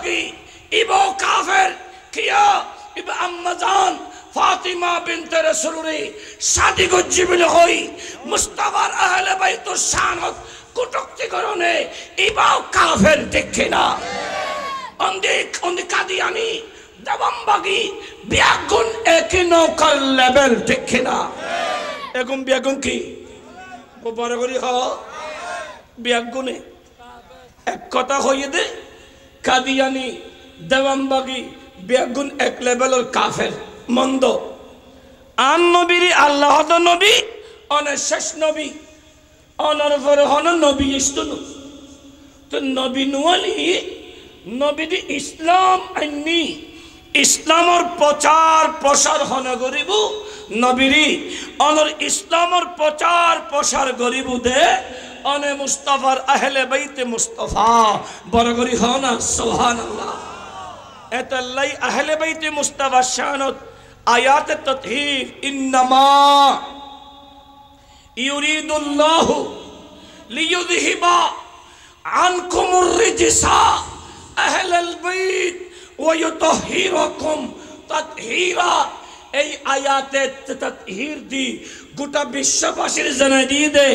বাগি ইবো কাফের কিয়া ইবা আম্মাজান ফাতিমা বিনতে রাসূলুরি শাদি গজ্জিবিল হই মুস্তাফার আহলে বাইতুর শানত কটুক্তি করনে ইবা কাফের দেখে না অন্ধে কাদিয়ানি দেওয়ামবাগি বিয়াগুন এক নৌকার লেভেল দেখে না এরকম বিয়াগুন কি বড় করি হ বিয়াগুনে এক কথা হইয়ে দে কাদিয়ানি দেওয়ামবাগি বিয়াগুন এক লেভেলের কাফের মন্দ আন নবীর আল্লাহ নবী অনেক শেষ নবী অনর পরে হন নবী ইস্তনু তো নবী নুয়ালি নবী ইসলাম আইনি ইসলামর প্রচার প্রসার হন গরিব নবীরি অনর ইসলামর প্রচার প্রসার গরিব দে অনে মুস্তাফার আহলে বাইতে মুস্তাফা বড় করি হন সুবহানাল্লাহ এতাল্লাই আহলে বাইতে মুস্তাফা শানত আয়াত তাতহীর ইন্নামা ইউরিদুল্লাহু লিইয়ুযহিবা আনকুমুর রিজসা আহলাল বাইত ওয়া ইউতাহহিরাকুম তাতহীরা এই আয়াতে তাতহীর দি গোটা বিশ্ববাসীর জানাই দিয়ে দে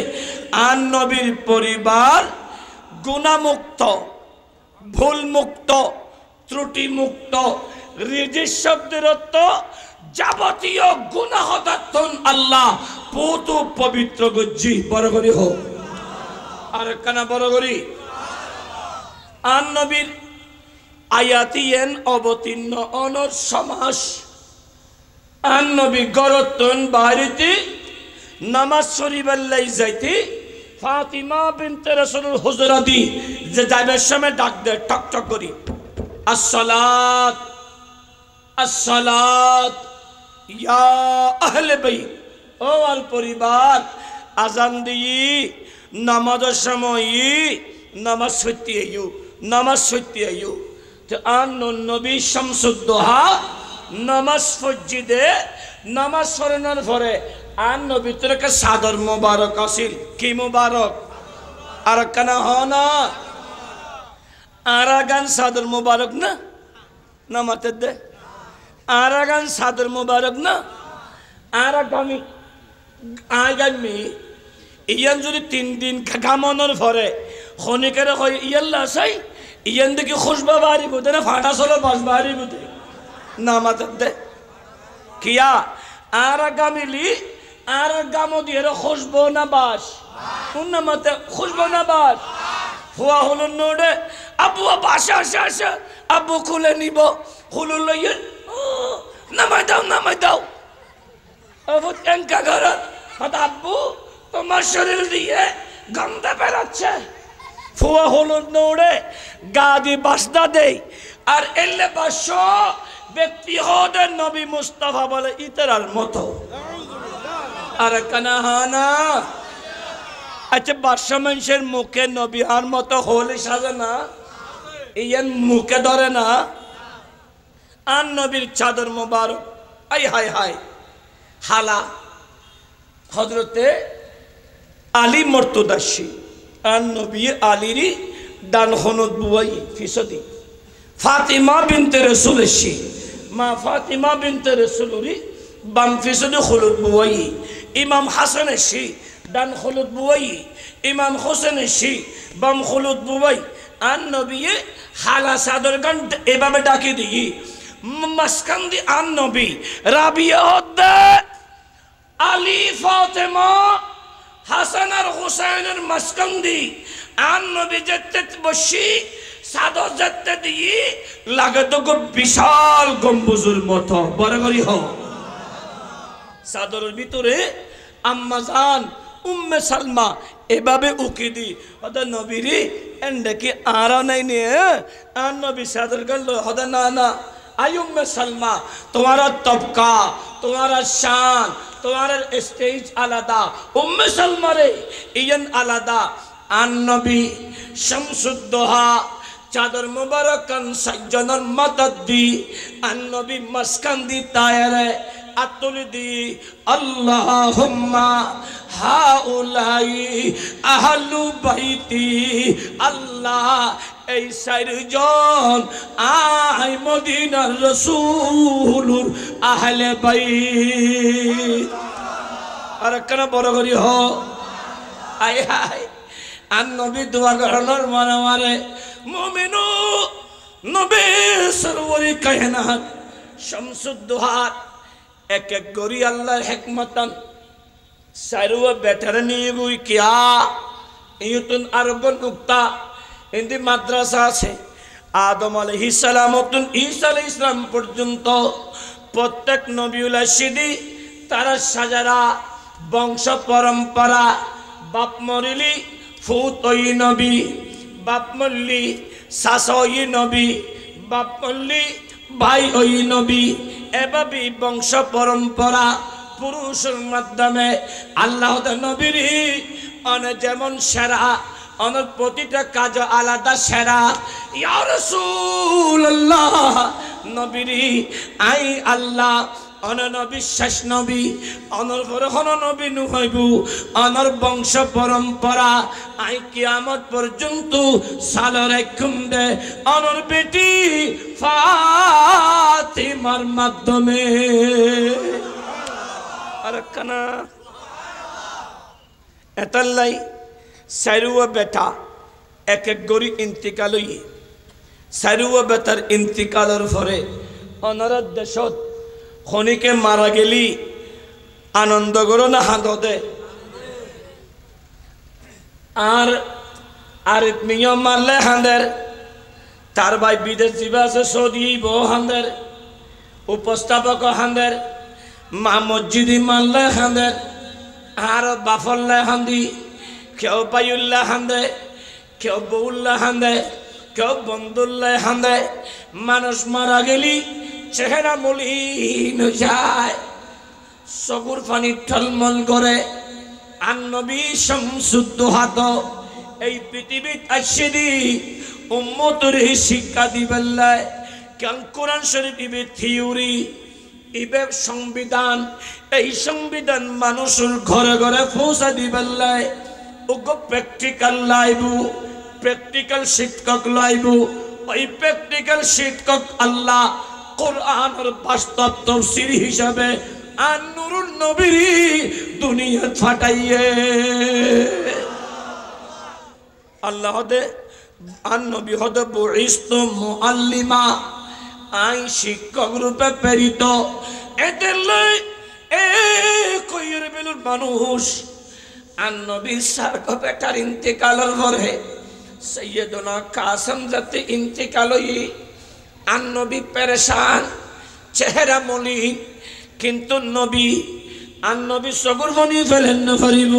আন নবীর পরিবার গুনাহমুক্ত ভুলমুক্ত ত্রুটি মুক্ত রিজিস শব্দের অর্থ যাবতীয় গুনাহ দাতন আল্লাহ পুত পবিত্র গজ্জি বড় করি হোক আর কানা বড় করি আন নবীর আয়াতিয়েন অবতীর্ণ অনর সমাস আন নবী গরতন বাড়িতে নামাজ শরীফাল্লাই যাইতে ফাতিমা বিনতে রাসূলুল হুজরাতি যে যাইবার সময় ডাক দেয় টক টক করি আসসালাত আসসালাত ইয়া আহলে বাইত ও আল পরিবার আজান দিই নামাজের সময় নামাজ সত্যি আইও নামাজ সত্যি আইও তো আন নবী শামসুদ্দোহা নামাজ ফজিদে নামাজ পড়ানোর পরে আন নবী তোরকে সাদর মুবারক আসিল কি মুবারক আর কানা হনা আরাগান সাদর মুবারক না নামাতে দে আরাগান সাদর মুবারক না আরাগামি আগামি ইয়ান যদি 3 দিন কামানোর পরে খনিকের কই ইয়াল্লা চাই ইয়ান দেখি খুশবা বাড়ি বুতে না ফাটা চলো বাস বাড়ি বুতে নামাতে দে কিয়া আরাগামিলি আরাগামো দিয়ে খুশবো না বাস কোন নামাতে খুশবো না বাস হুয়া হলো নোডে আব্বু বাসা আসা আসা আব্বু খুলে নিব খুলে লইয়ে নামাই দাও আবু এনকা ঘরত আব্বু তোমার শরীর দিয়ে গন্ধ বেরাচ্ছে ফুয়া হলো নোড়ে গা দিয়ে বাসনা দেই আর এলে বাস ব্যক্তি হদে নবী মুস্তাফা বলে ইতরার মতো আর কানাহানা আচ্ছা বাদশা মানুষের মুখে নবী আর মতো হলে সাজে না ইয়ান মুখে ধরে না আর নবীর চাদর মোবারক আই হাই হাই হালা হযরতে আলী মর্তুদাসী আর নবী আলীরই ডান হনদ বুয়াই ফিসদি ফাতিমা বিনতে রাসূলশী মা ফাতিমা বিনতে রাসূলুরি বাম ফিসদি খুলুদ বুয়াই ইমাম হাসানশী ডান খুলুদ বুয়াই ইমাম হোসেনশী বাম খুলুদ বুয়াই আর নবী হালা সাদর গান এভাবে ডাকি দিই মাসকান্দি আর নবী রাবিয়া হদ্দে আলী ফাতেমা হাসান আর হুসাইনের মাসকান্দি আর নবী যেতে বসি সাদর যেতে দিয়ে লাগে তো বিশাল গম্বুজের মতো বড় করি হোক সাদরের ভিতরে আম্মা জান উম্মে সালমা এভাবে উকি দি হদা নবীরি এন্ডে আরা নাই নিয়ে আর নবী সাদর গেল হদা না না আই উম্মে সালমা তোমারা তবকা তোমারা শান তোমার স্টেজ আলাদা উম্মে সালমা রে ইয়ান আলাদা আর নবী শামসুদ্দোহা চাদর মুবারকান সাজ্জানার মাদাদ দি আর নবী মাসকান্দি তায়ারে আতুল দি আল্লাহুম্মা হাউলাই আহলু বাইতি আল্লাহ এই চারজন আই মদিনার রাসূলুর আহলে বাইত আর কেন বড় করি হ আয় হায় আর নবী দোয়া করানোর মনে মারে মুমিনু নবী সরওয়ারি কায়নাত শামসুদ্দোহার এক এক গরি আল্লাহর হিকমতান সারুয়া বেটার নিয়ে গুই কিয়া ইউতুন আরবন নুক্তা ইন্দি মাদ্রাসা আছে আদম আলাইহিস সালামতুন ঈসা আলাইহিস সালাম পর্যন্ত প্রত্যেক নবিউল আশিদি তারা সাজারা বংশ পরম্পরা বাপ মরিলি ফুত ওই নবী বাপ মল্লি শাস ওই নবী বাপ মল্লি ভাই ওই নবী এভাবে বংশ পরম্পরা পুরুষের মাধ্যমে আল্লাহ নবীর অনেক যেমন সেরা অনেক প্রতিটা কাজ আলাদা সেরা ইয়া রাসূলুল্লাহ নবীর আই আল্লাহ অনবিশ্বাস নবী অনর পরহন নবী নুহইবু অনর বংশ পরম্পরা আই কিয়ামত পর্যন্ত সালর একম দে অনর বেটি ফাতিমার মাধ্যমে আর কানা এতাল্লাই সাইরুয়া বেটা এক এক গরি ইন্তিকাল হই সাইরুয়া বেটার ইন্তিকালের পরে অনর দেশত খনিকে মারা গেলি আনন্দ করো না হাঁদতে আর আরিফ মিয়া মারলে হাঁদের তার ভাই বিদেশ জীবা আছে সৌদি বউ হাঁদের উপস্থাপক হাঁদের মা মসজিদি মারলে হাঁদের আর বাফল্লা হাঁদি কেউ পাইউল্লাহ হাঁদে কেউ বউল্লাহ হাঁদে কেউ বন্ধুল্লাহ হাঁদে মানুষ মারা গেলি চেহারা মলিন যায় চকুর পানি টলমল করে আর নবী শামসুদ্দোহাত এই পৃথিবীত আসছে দি উম্মতের শিক্ষা দিবেল্লায় কেন কোরআন শরীফ ইবে থিওরি ইবে সংবিধান এই সংবিধান মানুষের ঘরে ঘরে পৌঁছা দিবেল্লায় ওগো প্র্যাকটিক্যাল লাইবু প্র্যাকটিক্যাল শিক্ষক লাইবু ওই প্র্যাকটিক্যাল শিক্ষক আল্লাহ কোরআনের বাস্তব তাফসীর হিসাবে আর নূরুন নবী দুনিয়া ফাটাইয়ে আল্লাহ দে আর নবী হদে বুইস্তু মুআল্লিমা আই শিক্ষক রূপে প্রেরিত এদের লই এ কইর বেলুর মানুষ আর নবীর সারক বেটার ইন্তেকালের পরে সৈয়দনা কাসেম যাতে ইন্তেকাল হই আর নবী পেরেশান চেহারা মলিন কিন্তু নবী আর নবী সবর বনি ফেলেন না পারিব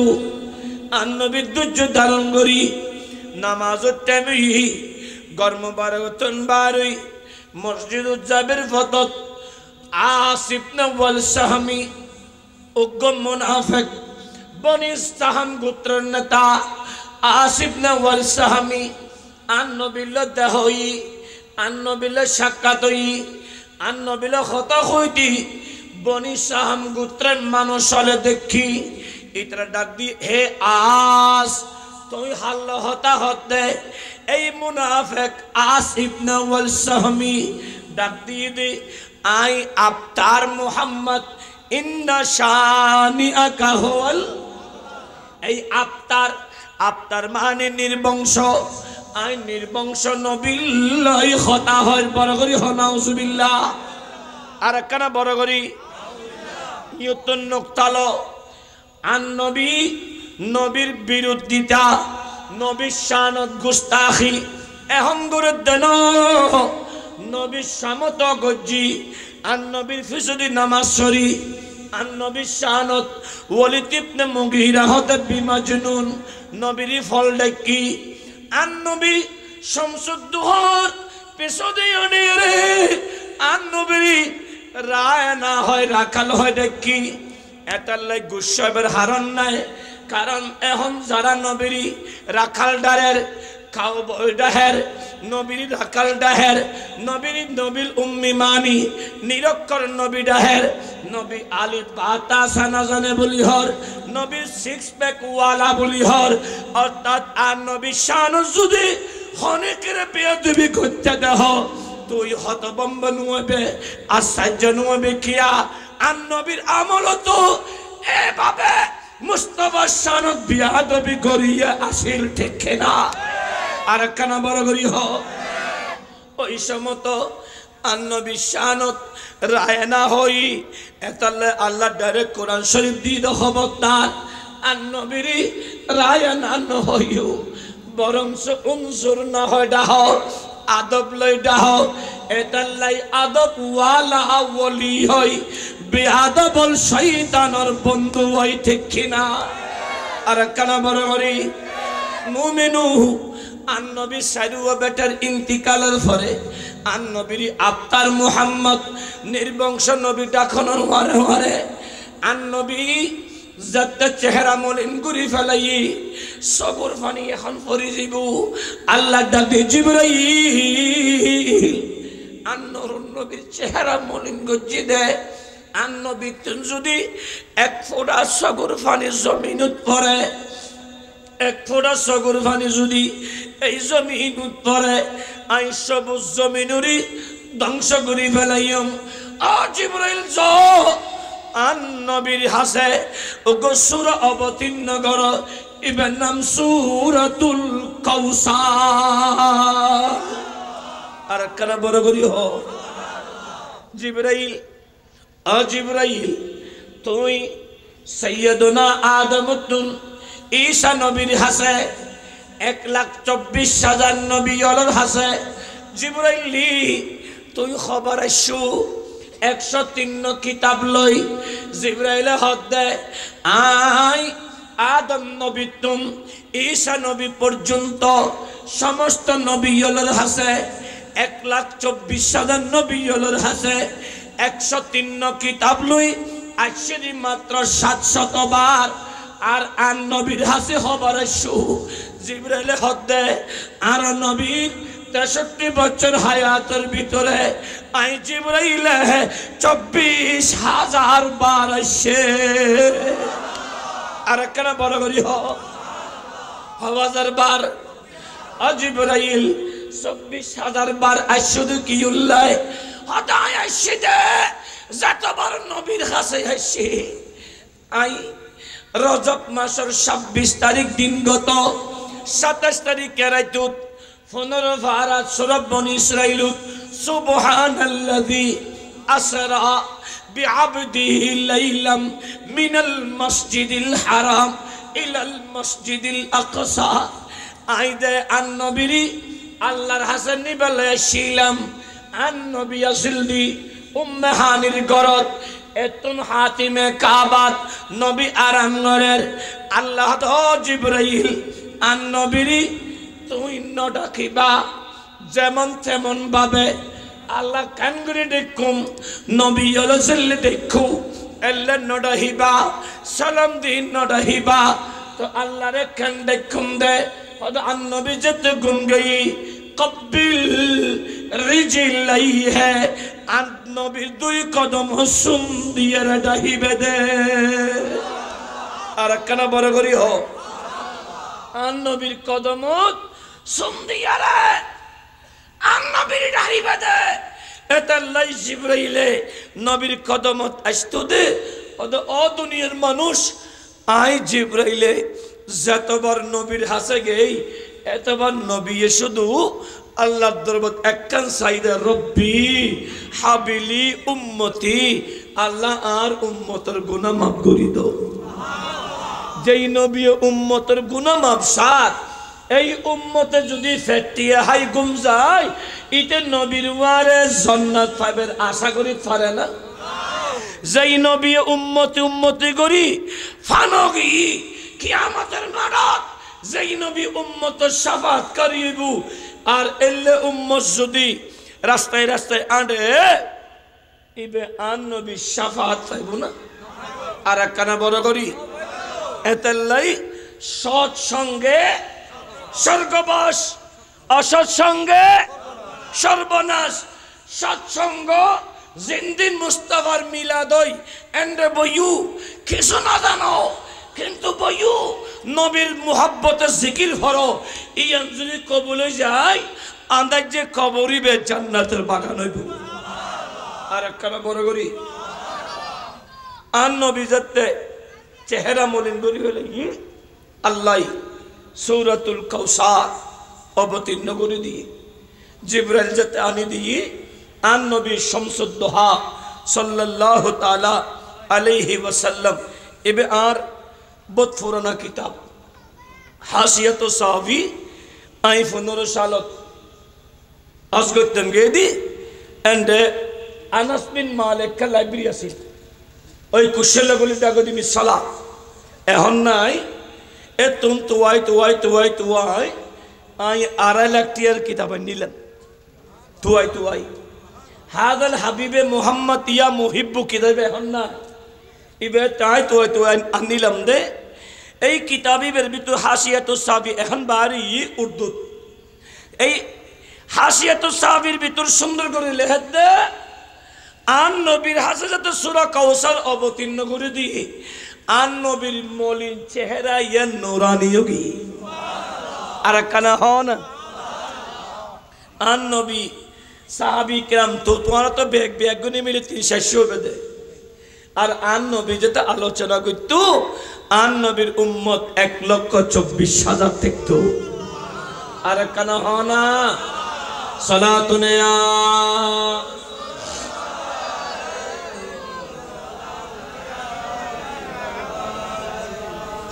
আর নবী ধৈর্য ধারণ করি নামাজের টাইমে গর্ম বারতন বারই মসজিদ উজ্জাবের ফতত আসিফ নওয়াল সাহমি উগ্র মুনাফিক বনি সাহাম গোত্রের নেতা আসিফ নওয়াল সাহমি আর নবীর দেহই আর নবীর সাক্ষাৎ হই আর নবীর হত হইতি বনি সাহাম গোত্রের মানুষ হলে দেখি ইতরা ডাক দি হে আস তুই হাল্লা হতা হতে এই মুনাফিক আসিফ নওয়াল সাহমি ডাক দিয়ে দে আই আফতার মুহাম্মদ ইন্না শানিআকা হুয়াল এই আফতার মানে নির্বংশ আই নির্বংশ নবিল্লাহি খতা হয় বড় করি নাউজুবিল্লাহ আর কানা বড় করি ইয়তুন নক্তালো আন নবী নবীর বিরোধিতা নবীর শানত গুস্তাখি এখন করে দেন নবীর সামত গজ্জি আর নবীর ফিসদি নামাজ সরি আর নবীর শানত ওয়ালিদ ইবনে মুগীরা হতে বিমাজনুন নবীর ফল ডাকি আর নবী শামসুদ্দোহার পেছনে রে আর নবীর রায় না হয় রাখাল হয় ডাকি এটার লাই গুসাবের হারণ নাই কারণ এখন যারা নবীর রাখাল ডারের খাও বই ডাহের নবীর রাখাল ডাহের নবীর উম্মি মানি নিরক্ষর নবী ডাহের নবী আলী পাতা সানা জানে বলি হর নবীর সিক্স প্যাক ওয়ালা বলি হর অর্থাৎ আর নবী শান যদি অনেকের বেয়াদবি করতে দেহ তুই হতবম্ব নুয়াবে আশ্চর্য নুয়াবে কিয়া আর নবীর আমল তো এভাবে মুস্তাফা শানত বেয়াদবি করিয়া আসিল ঠিক না আর কানা বড় করি হ ওই সমত আর নবী শানত রায় না হই এতালে আল্লাহ ডাইরেক্ট কোরআন শরীফ দিয়ে দেহ বক্তার আর নবীর রায় না হইও বরং উনসুর না হয় ডাহ আদব লই ডাহ এতাল্লাই আদব ওয়ালা ওলি হই বেআদবল শয়তানের বন্ধু হই ঠিক কিনা আর কানা বড় করি মুমিনু আর নবী সাইরু বেটার ইন্তিকালের পরে আর নবীর আফতার মুহাম্মদ নির্বংশ নবী ডাকনের মারে মারে আর নবী যাতে চেহারা মলিন গুরি ফেলাই সবর ফানি এখন পরি যাব আল্লাহ ডাকে জিবরাইল আর নবীর চেহারা মলিন গজ্জি দে আর নবী যদি এক ফোঁটা সগর ফানি জমিনত পড়ে এক ফোঁটা সগর ফানি যদি এই জমিনত পড়ে আই সবুজ জমিনুরি ধ্বংস করি ফেলাইম আ জিবরাইল যাও আন নবীর হাসে ওগো সূরা অবতীর্ণ কর ইবের নাম সূরাতুল কাউসার আর কারা বড় করি হ জিবরাইল আ জিবরাইল তুই সাইয়্যিদুনা আদম তুন ঈসা নবীর হাসে 1,24,000 নবী অলর হাসে জিবরাইল তুই খবর আইসু 103 কিতাব লই জিবরাইল হদ দে আই আদম নবী তুম ঈসা নবী পর্যন্ত সমস্ত নবী অলর হাসে 1,24,000 নবী অলর হাসে 103 কিতাব লই আশরি মাত্র 700 বার আর আন নবীর হাসে খবর আইসু জিবরাইল হদ দে আর নবীর 63 বছর হায়াতের ভিতরে আই জিবরাইল 24,000 বার আসে আর কেন বড় করি হাজার বার জিবরাইল 24,000 বার আসুদ কি উল্লাহ হদায় আসে দে যতবার নবীর কাছে আসে আই রজব মাসের 26 তারিখ দিন গত 27 তারিখে রাইতুত 15 ফারাত সূরা বনি ইসরাইল সুবহানাল্লাযী আসরা বিআবদিহি লাইলাম মিনাল মসজিদিল হারাম ইলাল মসজিদিল আকসা আইদে আন নবী আল্লাহর হাসান নিবালে ছিলাম আন নবী আসিলদি উম্মে হানির গরত এতুন হাতিমে কাবাত নবী আরাম গরের আল্লাহ তো জিবরাইল আন নবী তুই ন ডাকিবা যেমন তেমন ভাবে আল্লাহ কানগুরি দেখুম নবী অলসল্লে দেখু এল্লে নডাহিবা সালাম দিন নডাহিবা তো আল্লাহ রে কান দেখুম দে আন নবী যেতে গুম গই কবিল রিজিলাই হে আন নবীর 2 কদম হুসুম দিয়ে ডাহিবে দে আর কেন বড় করি হ আন নবীর কদমত সুন্দিয়ারে আন নবীর ডাহিবে দে এতাল্লাই জিবরাইলে নবীর কদমত আসতো দে ও দুনিয়ার মানুষ আই জিবরাইলে যতবার নবীর হাসে গেই এতবার নবী শুধু আল্লাহর দরবার একখান সাইদা রব্বি হাবিলি উম্মতি আল্লাহ আর উম্মতের গুনাহ মাফ করি দাও যেই নবী উম্মতের গুনাহ মাফ সাত এই উম্মতে যদি ফেটিয়ে হাই গুম যায় ইতে নবীর ওয়ারে জান্নাত পাবের আশা করি পারে না যেই নবী উম্মতি করি ফানগি কিয়ামতের মাঠত যেই নবী উম্মতের শাফাত করিব আর এলে উম্মত যদি রাস্তায় রাস্তায় আঁটে ইবে আন নবী শাফাত পাইব না আর একখানা বড় করি এতেল্লাই সৎ সঙ্গে স্বর্গবাস অসৎ সঙ্গে সর্বনাশ সৎসঙ্গ জিন্দিন মুস্তাফার মিলাদই এন্ডে বইউ কিছু না জানো কিন্তু বইউ নবীর মুহাব্বতে জিকির করো ইয়ান যদি কবুলে যায় আন্দাজ যে কবরিবে জান্নাতের বাগান হইব আর একখানা বড় করি আর নবী যাতে চেহারা মলিন করি হলে আল্লাহ সূরাতুল কাউসার অবতীর্ণ করে দিয়ে জিবরাইল যাতে আনি দিয়ে আর নবী শামসুদ্দোহা সাল্লাল্লাহু তাআলা আলাইহি ওয়াসাল্লাম এবে আর বহুত পুরানা কিতাব হাসিয়াত সাহাবী আই 15 সালত আসগতন গেদি এন্ড আনাস বিন মালিক কা লাইব্রেরি আছে ওই কুশলগুলি দাগদি মিসালা এখন নাই এ তুম তুয়াই আই 2.5 লাখ টিয়ার কিতাব নিলাম তুয়াই হাদাল হাবিবে মুহাম্মদ ইয়া মুহিব্বু কিতাবে এখন না ইবে তাই তুয়াই আনিলাম দে এই কিতাবের ভিতর হাসিয়াতুস সাহাবী এখন বাড়ি উর্দু এই হাসিয়াতুস সাহাবীর ভিতর সুন্দর করে লেখা দে আন নবীর হাসাজাত সূরা কাউসার অবতীর্ণ করে দি আন নবীর মলিন চেহারা ইয়া নূরানি যোগী আর কানা হন আন নবী সাহাবী کرام তো তোমারা তো বেগ গুনি মিলে 300 হবে দে আর আন নবী যেটা আলোচনা করতো আন নবীর উম্মত 1,24,000 থাকতো আর কানা হনা সালাতুনিয়া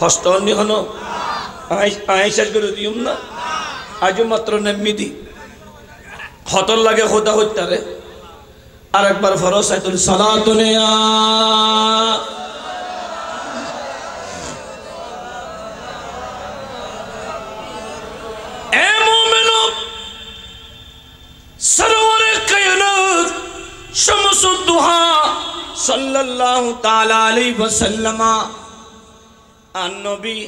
হস্তনি হনো আয়েশার করে দিউম না আজ মাত্র নেমিদি খতর লাগে খোদা হইতারে আর একবার ফরজ আইতুল সালাতুনিয়া এ মুমিনু সরওয়ারে কায়নাত শামসুদ্দোহা সাল্লাল্লাহু তাআলা আলাইহি ওয়াসাল্লাম আন নবী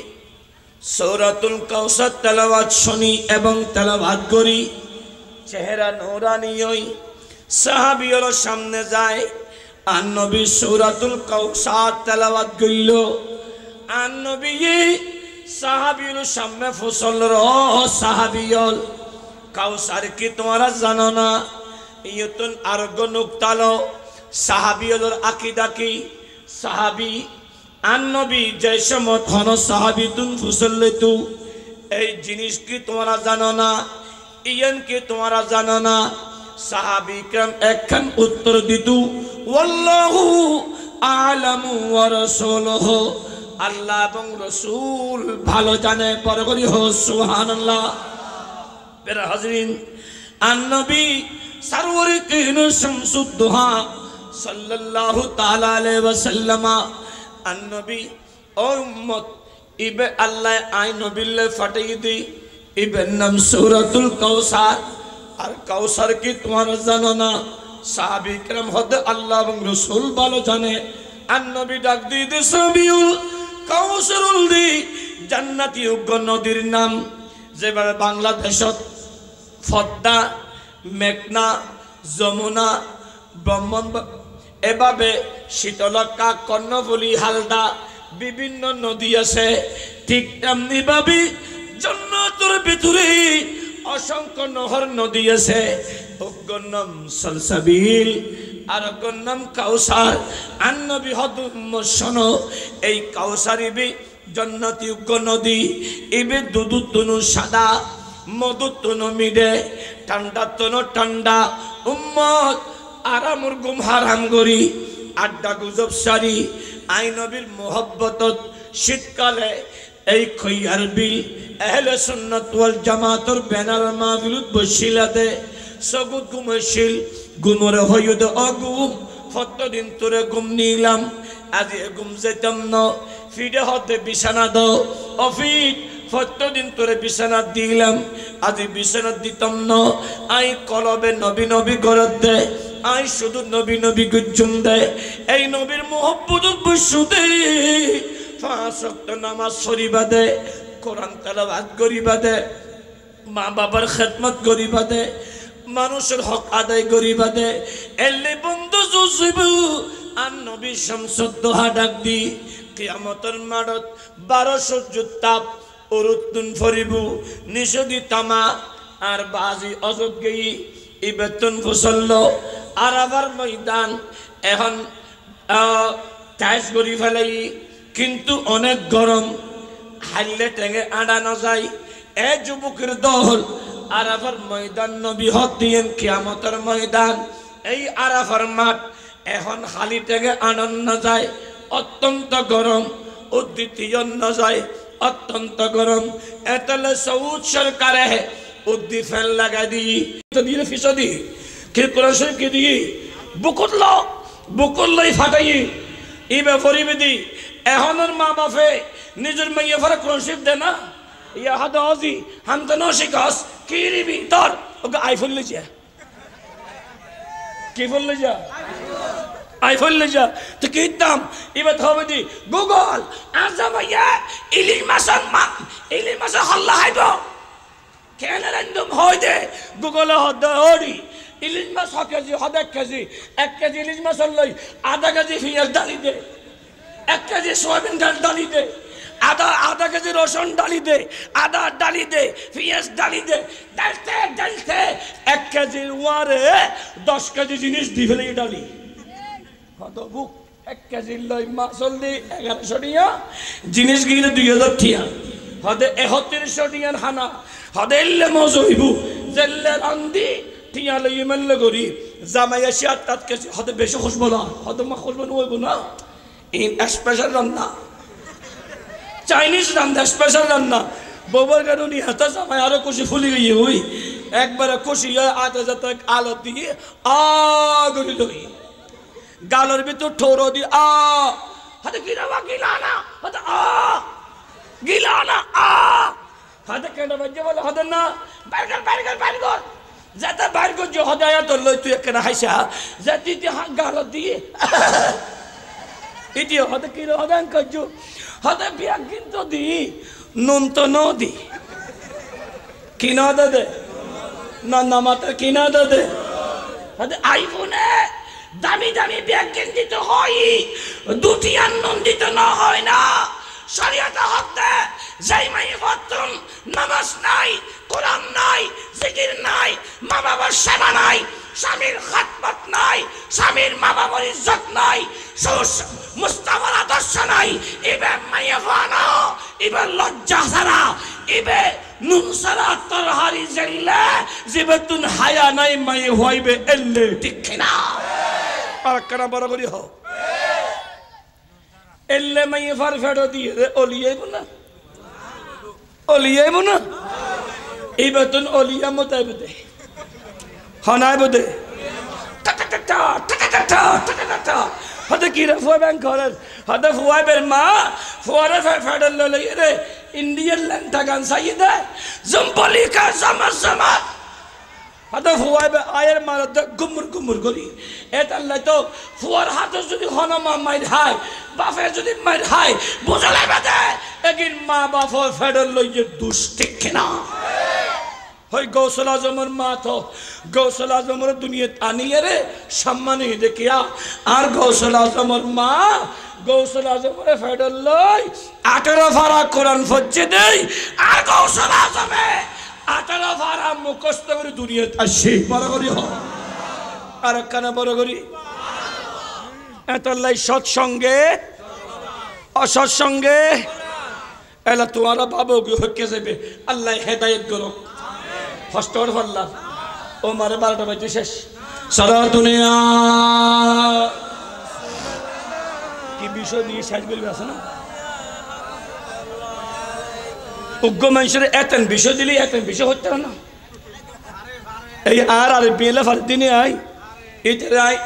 সূরাতুল কাউসার তেলাওয়াত শুনি এবং তেলাওয়াত করি চেহারা নূরানি হই সাহাবীরা সামনে যায় আন নবী সূরাতুল কাউসার তেলাওয়াত কইল আন নবী সাহাবীর সামনে ফসল র সাহাবীল কাউসার কি তোমরা জানো না ইয়তুন আরগ নুকতালো সাহাবীর আকীদা কি সাহাবী আন নবী জয়সমত হন সাহাবিতুন ফুসল্লিতু এই জিনিস কি তোমরা জানো না ইয়ান কি তোমরা জানো না সাহাবী کرام একখান উত্তর দিতু ওয়াল্লাহু আ'লামু ওয়া রাসূলুহু আল্লাহ এবং রাসূল ভালো জানে পরে করি হো সুবহানাল্লাহ মেরা হাজরিন আন নবী সরওয়ারে কায়নাত শামসুদ্দোহা সাল্লাল্লাহু তাআলা আলাইহি ওয়াসাল্লাম আন নবী ও উম্মত ইবে আল্লাহ আই নবীলে ফাটাই দি ইবে নাম সূরাতুল কাউসার আর কাউসার কি তোমরা জানো না সাহাবী کرام হদ আল্লাহ এবং রাসূল ভালো জানে আন নবী ডাক দি দে সাবিউল কাউসারুল দি জান্নাতি উগ্র নদীর নাম যেভাবে বাংলাদেশত পদ্মা মেঘনা যমুনা ব্রহ্মপুত্র এভাবে শীতলক্ষ্যা কর্ণফুলী হালদা বিভিন্ন নদী আছে ঠিক তেমনি ভাবে জান্নাতের ভিতরে অসংখ্য নহর নদী আছে ওর নাম সালসাবিল আর ওর নাম কাউসার আন নবী হদুম শোনো এই কাউসারিবি জান্নাতি উগ্র নদী ইবে দুধুতনু সাদা মধুতনু মিডে ঠান্ডা তনু ঠান্ডা উম্মত আরামুর গুম হারাম করি আড্ডা গুজব সারি আই নবীর মোহব্বতত শীতকালে এই খৈয়ার বিল আহলে সুন্নাত ওয়াল জামাতের ব্যানার মাহফিলত বসিলাতে সগুত গুমশিল গুমরে হইদ অগুম ফতদিন তোরে গুম নিলাম আজ গুম যেতাম ন ফিডে হতে বিছানা দাও অফিট ফতদিন তোরে বিছানা দিলাম আজ বিছানা দিতাম ন আই কলবে নবী নবী গরত দে আই শুধু নবী নবী গুজুম দে এই নবীর মোহব্বত বসুদে পাঁচ ওয়াক্ত নামাজ পড়িবা দে কোরআন তেলাওয়াত করিবা দে মা বাবার খেদমত করিবা দে মানুষের হক আদায় করিবা দে এলে বন্ধু জুসিবু আর নবী শামসুদ্দোহা ডাক দি কিয়ামতের মাঠত 1200 তাপ উরুতুন ফরিবু নিষদি তামা আর বাজি অজব গেই ইবেতন ফুসল্ল আরাবার ময়দান এখন টাইস করি ফেলাই কিন্তু অনেক গরম হাইলে টেঙে আড়ানো যায় এ যুবকের দল আরাফার ময়দান নবী হক দিয়েন কিয়ামতের ময়দান এই আরাফার মাঠ এখন খালি টেঙে আনন্দ যায় অত্যন্ত গরম উদ্দিতীয় যায় অত্যন্ত গরম এতলে সৌদ সরকারে উদ্দি ফেল লাগা দিই তো দিয়ে ফিসদি কি কোরআন শরীফ কি দিই বুকুল্লাই ফাটাই ইবে ফরিবেদি এখনের মা বাপে নিজের মাইয়া ফরে কোরআন শরীফ দে না ইয়া হাদা আজি হাম তো নশিকাস কি রিবি তোর ওকে আইফোন লই যা কি ফোন লই যা আইফোন লই যা তো কি দাম ইবে হবে দি গুগল আজা ভাইয়া ইলিশ মাছ হল্লা হাইব কেন রান্দম হয় দে গুগল হদা ওড়ি ইলিশ মাছ 1 কেজি হদা 1 কেজি 1 কেজি ইলিশ মাছ লই আধা কেজি পেঁয়াজ ডালি দে 1 কেজি সয়াবিন ডালি দে আধা কেজি রসুন ডালি দে আদা ডালি দে পেঁয়াজ ডালি দে ডালতে 1 কেজি ওয়ারে 10 কেজি জিনিস দি ফেলে ডালি হদ বুক 1 কেজি লই মাছ দি 1100 টিয়া জিনিস গিয়ে 2000 টিয়া হদে 3100 টিয়ার হানা হদে এলে মজো হইবু জেলে রান্দি টিয়া লই মেলে করি জামাই আসি 8 কেজি হদে বেশি খুশবো না হদে মা খুশবো হইব না ইন স্পেশাল রান্না চাইনিজ রান্না স্পেশাল রান্না গোবর কারণে হাতে জামাই আরো খুশি ফুলি গিয়ে হই একবারে খুশি আতে যাতে আলো দিয়ে আগরি লই গালের ভিতর ঠোরো দি হাতে গিলাবা গিলানা হাতে গিলানা হাতে কেন বাজে বলে হাতে না বাইর যাতে বাইর কর যে হদায়া তোর লই তুই কেন হাইসা যাতে তুই গাল দিয়ে ইতি হতে কি হদান কজু হতে বিয়া কিন্তু দি নুন তো নদি কিনা দে না নামাতে কিনা দে হতে আইফোনে দামি বিয়া কিনতে হয় দুটি আনন্দিত না হয় না শরীয়তে হতে যাই মাই ফতন নামাজ নাই কোরআন নাই জিকির নাই মা বাবার সেবা নাই স্বামীর খাদমত নাই স্বামীর মা বাবার ইজ্জত নাই মুস্তাফার আদর্শ নাই এবে মাইয়া ফানা এবে লজ্জা ছাড়া এবে নুন ছাড়া তরহারি জেলে জিবে তুন হায়া নাই মাইয়া হইবে এলে ঠিক না আর কেন বড় করি হও এলে মাইয়া ফার ফেটো দিয়ে অলিয়াইব না এই বেতন অলিয়া মতাইব দে হনাই বদে হতে কি রে ফুয়া ব্যাংক করেন হতে ফুয়া বের মা ফুয়ারে ফেডার ললে রে ইন্ডিয়ান ল্যাংটা গান সাইয়ে দে জম্পলি কা জামা হতে ফুয়া বে আয়ের মারত গুমুর করি এতাল্লাই তো ফুয়ার হাতে যদি হনমা মাইর হাই বাপে যদি মাইর হাই বুঝলে বেদে একিন মা বাপর ফেডার লইয়ে দুষ্টিক কিনা হই গৌসল আজমের মা তো গৌসল আজমের দুনিয়া আনিয়ে রে সম্মানে দেখিয়া আর গৌসল আজমের মা গৌসল আজমের ফেডার লই 18 ফারা কোরআন ফজ্জে দেই আর গৌসল আজমে 18 ফারা মুখস্থ করে দুনিয়া আসে বড় করি হ আর কেন বড় করি এতলাই সৎসঙ্গে অসৎসঙ্গে এলা তোমারা বাবু হকে যাবে আল্লাহ হেদায়েত করো হস্টর ফল্লা ও মারে 12টা বাজে শেষ সারা দুনিয়া কি বিষয় দিয়ে শেষ বলবে আছে না উগ্র মানুষের এতেন বিষয় দিলে এতেন বিষয় হচ্ছে না এই আর বিয়েলে ফার দিনে আই এতে আই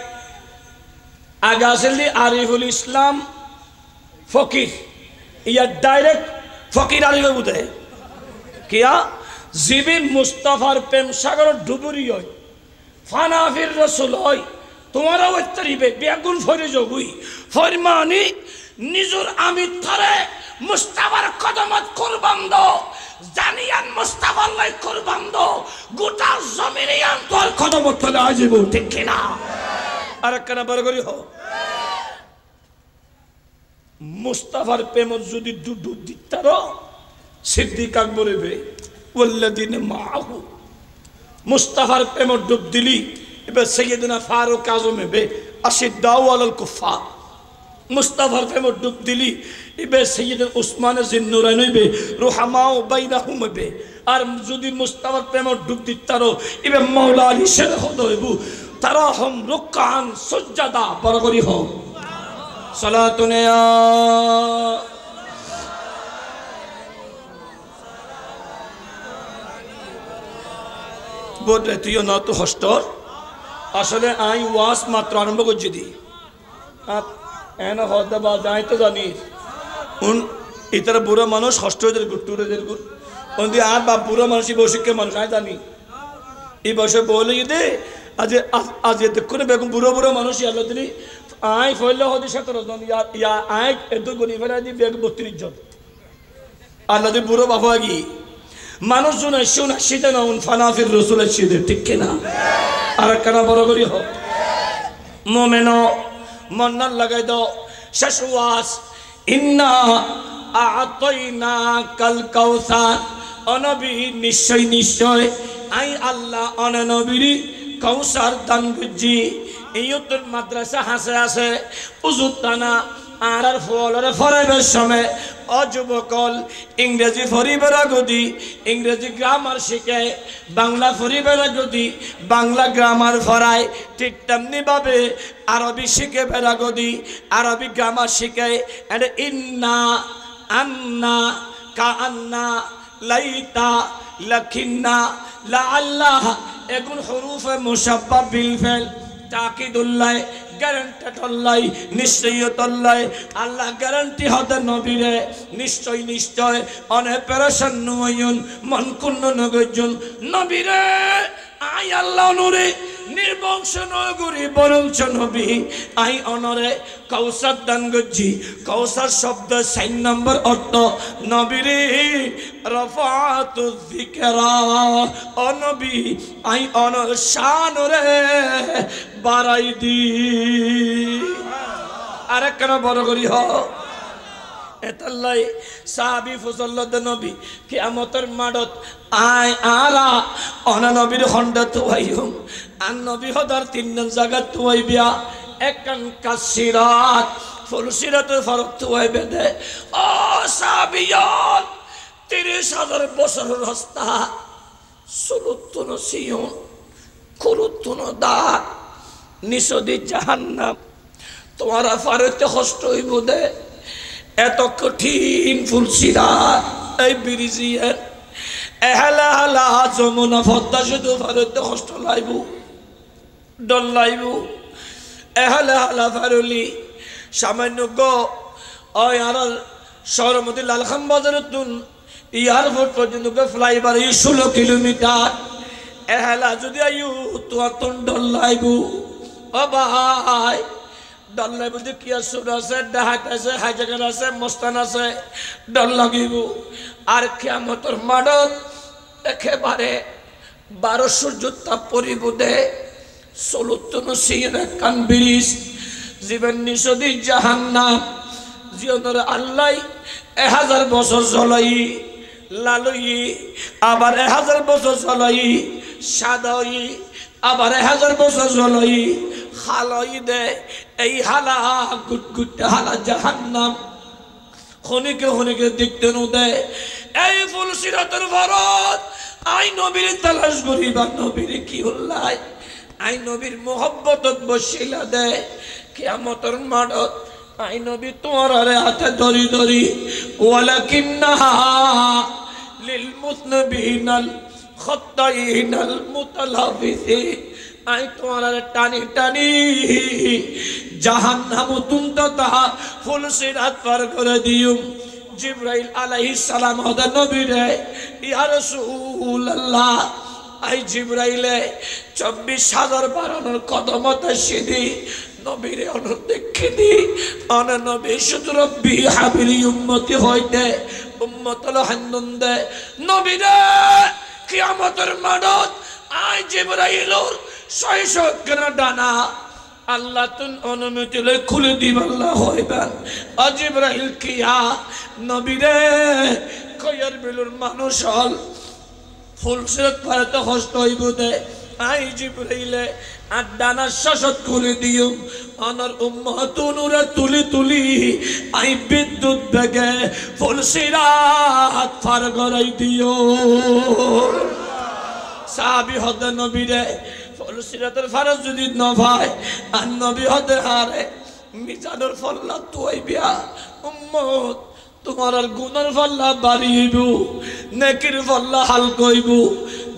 আগে আসলে আরিফুল ইসলাম ফকির ইয়া ডাইরেক্ট ফকির আরিফ বুঝে কিয়া জিবি মুস্তাফার প্রেম সাগর ডুবুরি হয় ফানাফির রসুল হয় তোমারও উত্তরিবে বেগুন ফরে জগুই ফরমানি নিজুর আমি থরে মুস্তাফার কদমত কুরবান দো জানিয়ান মুস্তাফার লাই কুরবান দো গোটা জমিরিয়ান তোর কদমত থলে আইবো ঠিক কিনা আর কেন বড় করি হো মুস্তাফার প্রেমত যদি ডুব দিতারো সিদ্দিক আকবরে বে ওয়াল্লাযিনা মাআহু মুস্তাফার প্রেমত ডুব দিলি এবার সাইয়েদনা ফারুক আজম বে আশিদ্দাউ আলাল কুফার মুস্তাফার প্রেমত ডুব দিলি এবার সাইয়েদনা উসমান জিন্নুরাইন বে রুহামাউ বাইনাহুম বে আর যদি মুস্তাফার প্রেমত ডুব দিতারো এবার মাওলা আলী শের হদয়বু তারাহুম রুকআন সুজদা বরগরি হও সালাতুন ইয়া বোধ তুইও না তো হস্টর আসলে আই ওয়াস মাত্র আরম্ভ করছি দি এন হদা বা যাই তো জানি উন ইতারা বুড়ো মানুষ হস্টদের টুরেদের গুড় ওন্দি আর বা বুড়ো মানুষই বসিকে মানুষ আই জানি এই বসে বলে দে আজ দেখুন বেগম বুড়ো বুড়ো মানুষই আল্লাহ তিনি আই ফইলে হদি 17 জন ইয়া আই এত গনি ফেরা দি বেগ 32 জন আল্লাহ দি বুড়ো বাবা কি মানুষজন শুনা শীতে না ফানাফির রসুলের শীতে ঠিক কিনা আর কেন বড় করি হোক মোমেন মন্নার লাগাই দাও শেষ ওয়াস ইন্না আতাইনা কাল কাউসার অনবী নিশ্চয় নিশ্চয় আই আল্লাহ অননবীর কাউসার দান করছি এই উত্তর মাদ্রাসা হাসে আছে উজুত টানা আর ফলরে ফরাইবার সময় অযুবকল ইংরেজি ফরিবার গদি ইংরেজি গ্রামার শিখায় বাংলা ফরিবার গদি বাংলা গ্রামার ফরায় ঠিক তেমনি ভাবে আরবি শিখে বেড়া গদি আরবি গ্রামার শিখায় এন্ড ইন্না আন্না কাআন্না লাইতা লাকিন্না লাআল্লাহ এগুন হুরুফে মুশাব্বাহ বিল ফাল তাকিদুল্লাহ গ্যারান্টি নিশ্চয়ই আল্লাহ গ্যারান্টি হতে নবীরে নিশ্চয় নিশ্চয় অনেক পেরেশান নয়ন মন কুন্ন নগজন নবীরে আই আল্লাহ নূরে নির্বংশ নগরী বরঞ্চ নবী আই অনরে কৌসার দান গজি কৌসার শব্দ 4 নম্বর অর্থ নবীরে রফাতু যিকরা ও নবী আই অনর শান রে বাড়াই দি আর কেন বড় করি হ এতাল্লাই সাহাবী ফজলদ নবী কিয়ামতের মাডত আয় আরা অনা নবীর খন্ডা তুয়াইম আর নবী হদার 3 জায়গা তুয়াইবিয়া একান কাসিরাত ফুলসিরাতের ফরক তুয়াইবে দে ও সাহাবিয়াত 30,000 বছরের রাস্তা সুলুতুন সিয়ন কুরুতুন দা নিসদি জাহান্নাম তোমার ফারতে কষ্ট হইব দে এত কঠিন ফুলসিরাত এই ব্রিজিয়ার এহলা হালা যমুনা পদ্মা শুধু ফারতে কষ্ট লাইব ডল লাইব এহলা হালা ফারুলি সামান্য গো ওই আর শহরমতি লালখান বাজারতুন এয়ারপোর্ট পর্যন্ত ফ্লাইওভার 16 কিলোমিটার এহলা যদি আইউ তোর ডল লাইব ও ভাই ডল্লাই বুঝি কি আছে ডাহাত আছে হাইজাকার আছে মস্তান আছে ডল লাগিব আর কিয়ামতের মাডত একেবারে 12 সূর্য তাপ পরিব দে সলুতন সিনে কান ব্রিজ জীবন নিষদি জাহান্নাম জীবনের আল্লাহ 1000 বছর জ্বলাই লালই আবার 1000 বছর জ্বলাই সাদাই আবার 1000 বছর জ্বলাই হালাই দে এই হালা গুটগুট হালা জাহান্নাম খনিকে খনিকে দেখতে নো দে এই ফুলসিরাতের ভারত আই নবীর তালাশ করিবা নবীর কি হল্লাই আই নবীর মোহব্বতত বসিলা দে কিয়ামতের মাঠত আই নবী তোমার হাতে ধরি ধরি ওয়ালাকিন্নাহা লিল মুসনবিনাল খত্তাইনাল মুতালাফিসিন আই তোমার টানি টানি জাহান্নাম তুনতা ফুলসিরাত পার করে দিও জিবরাইল আলাইহিস সালাম হদা নবীরে ইয়া রাসূলুল্লাহ আই জিবরাইলে 24,000 বারানোর কদমতে সিধি নবীরে অনুর দেখি দি অন নবী শুধু রব্বি হাবিলি উম্মতি হইতে উম্মতুল হান্নন্দে নবীরে কিয়ামতের মাঠত আই জিবরাইলর 600 ডানা আল্লাহ তুন অনুমতি লই খুলে দিব আল্লাহ হইবেন জিবরাইল কিয়া নবীরে কয়ার বিলুর মানুষ হল ফুলসিরত পারে কষ্ট হইব দে আই জিবরাইলে আর ডানা শশত খুলে দিও অনর উম্মত নুরে তুলি তুলি আই বিদ্যুৎ বেগে ফুলসিরাত পার করাই দিও সাহাবী হদ নবীরে ফুলসিরাতের ফারজ যদি ন ভাই আর নবী হদে হারে মিজানুর ফল্লা তুইবিয়া উম্মত তোমার আর গুনার ফল্লা বাড়িব নেকির ফল্লা হালকা হইব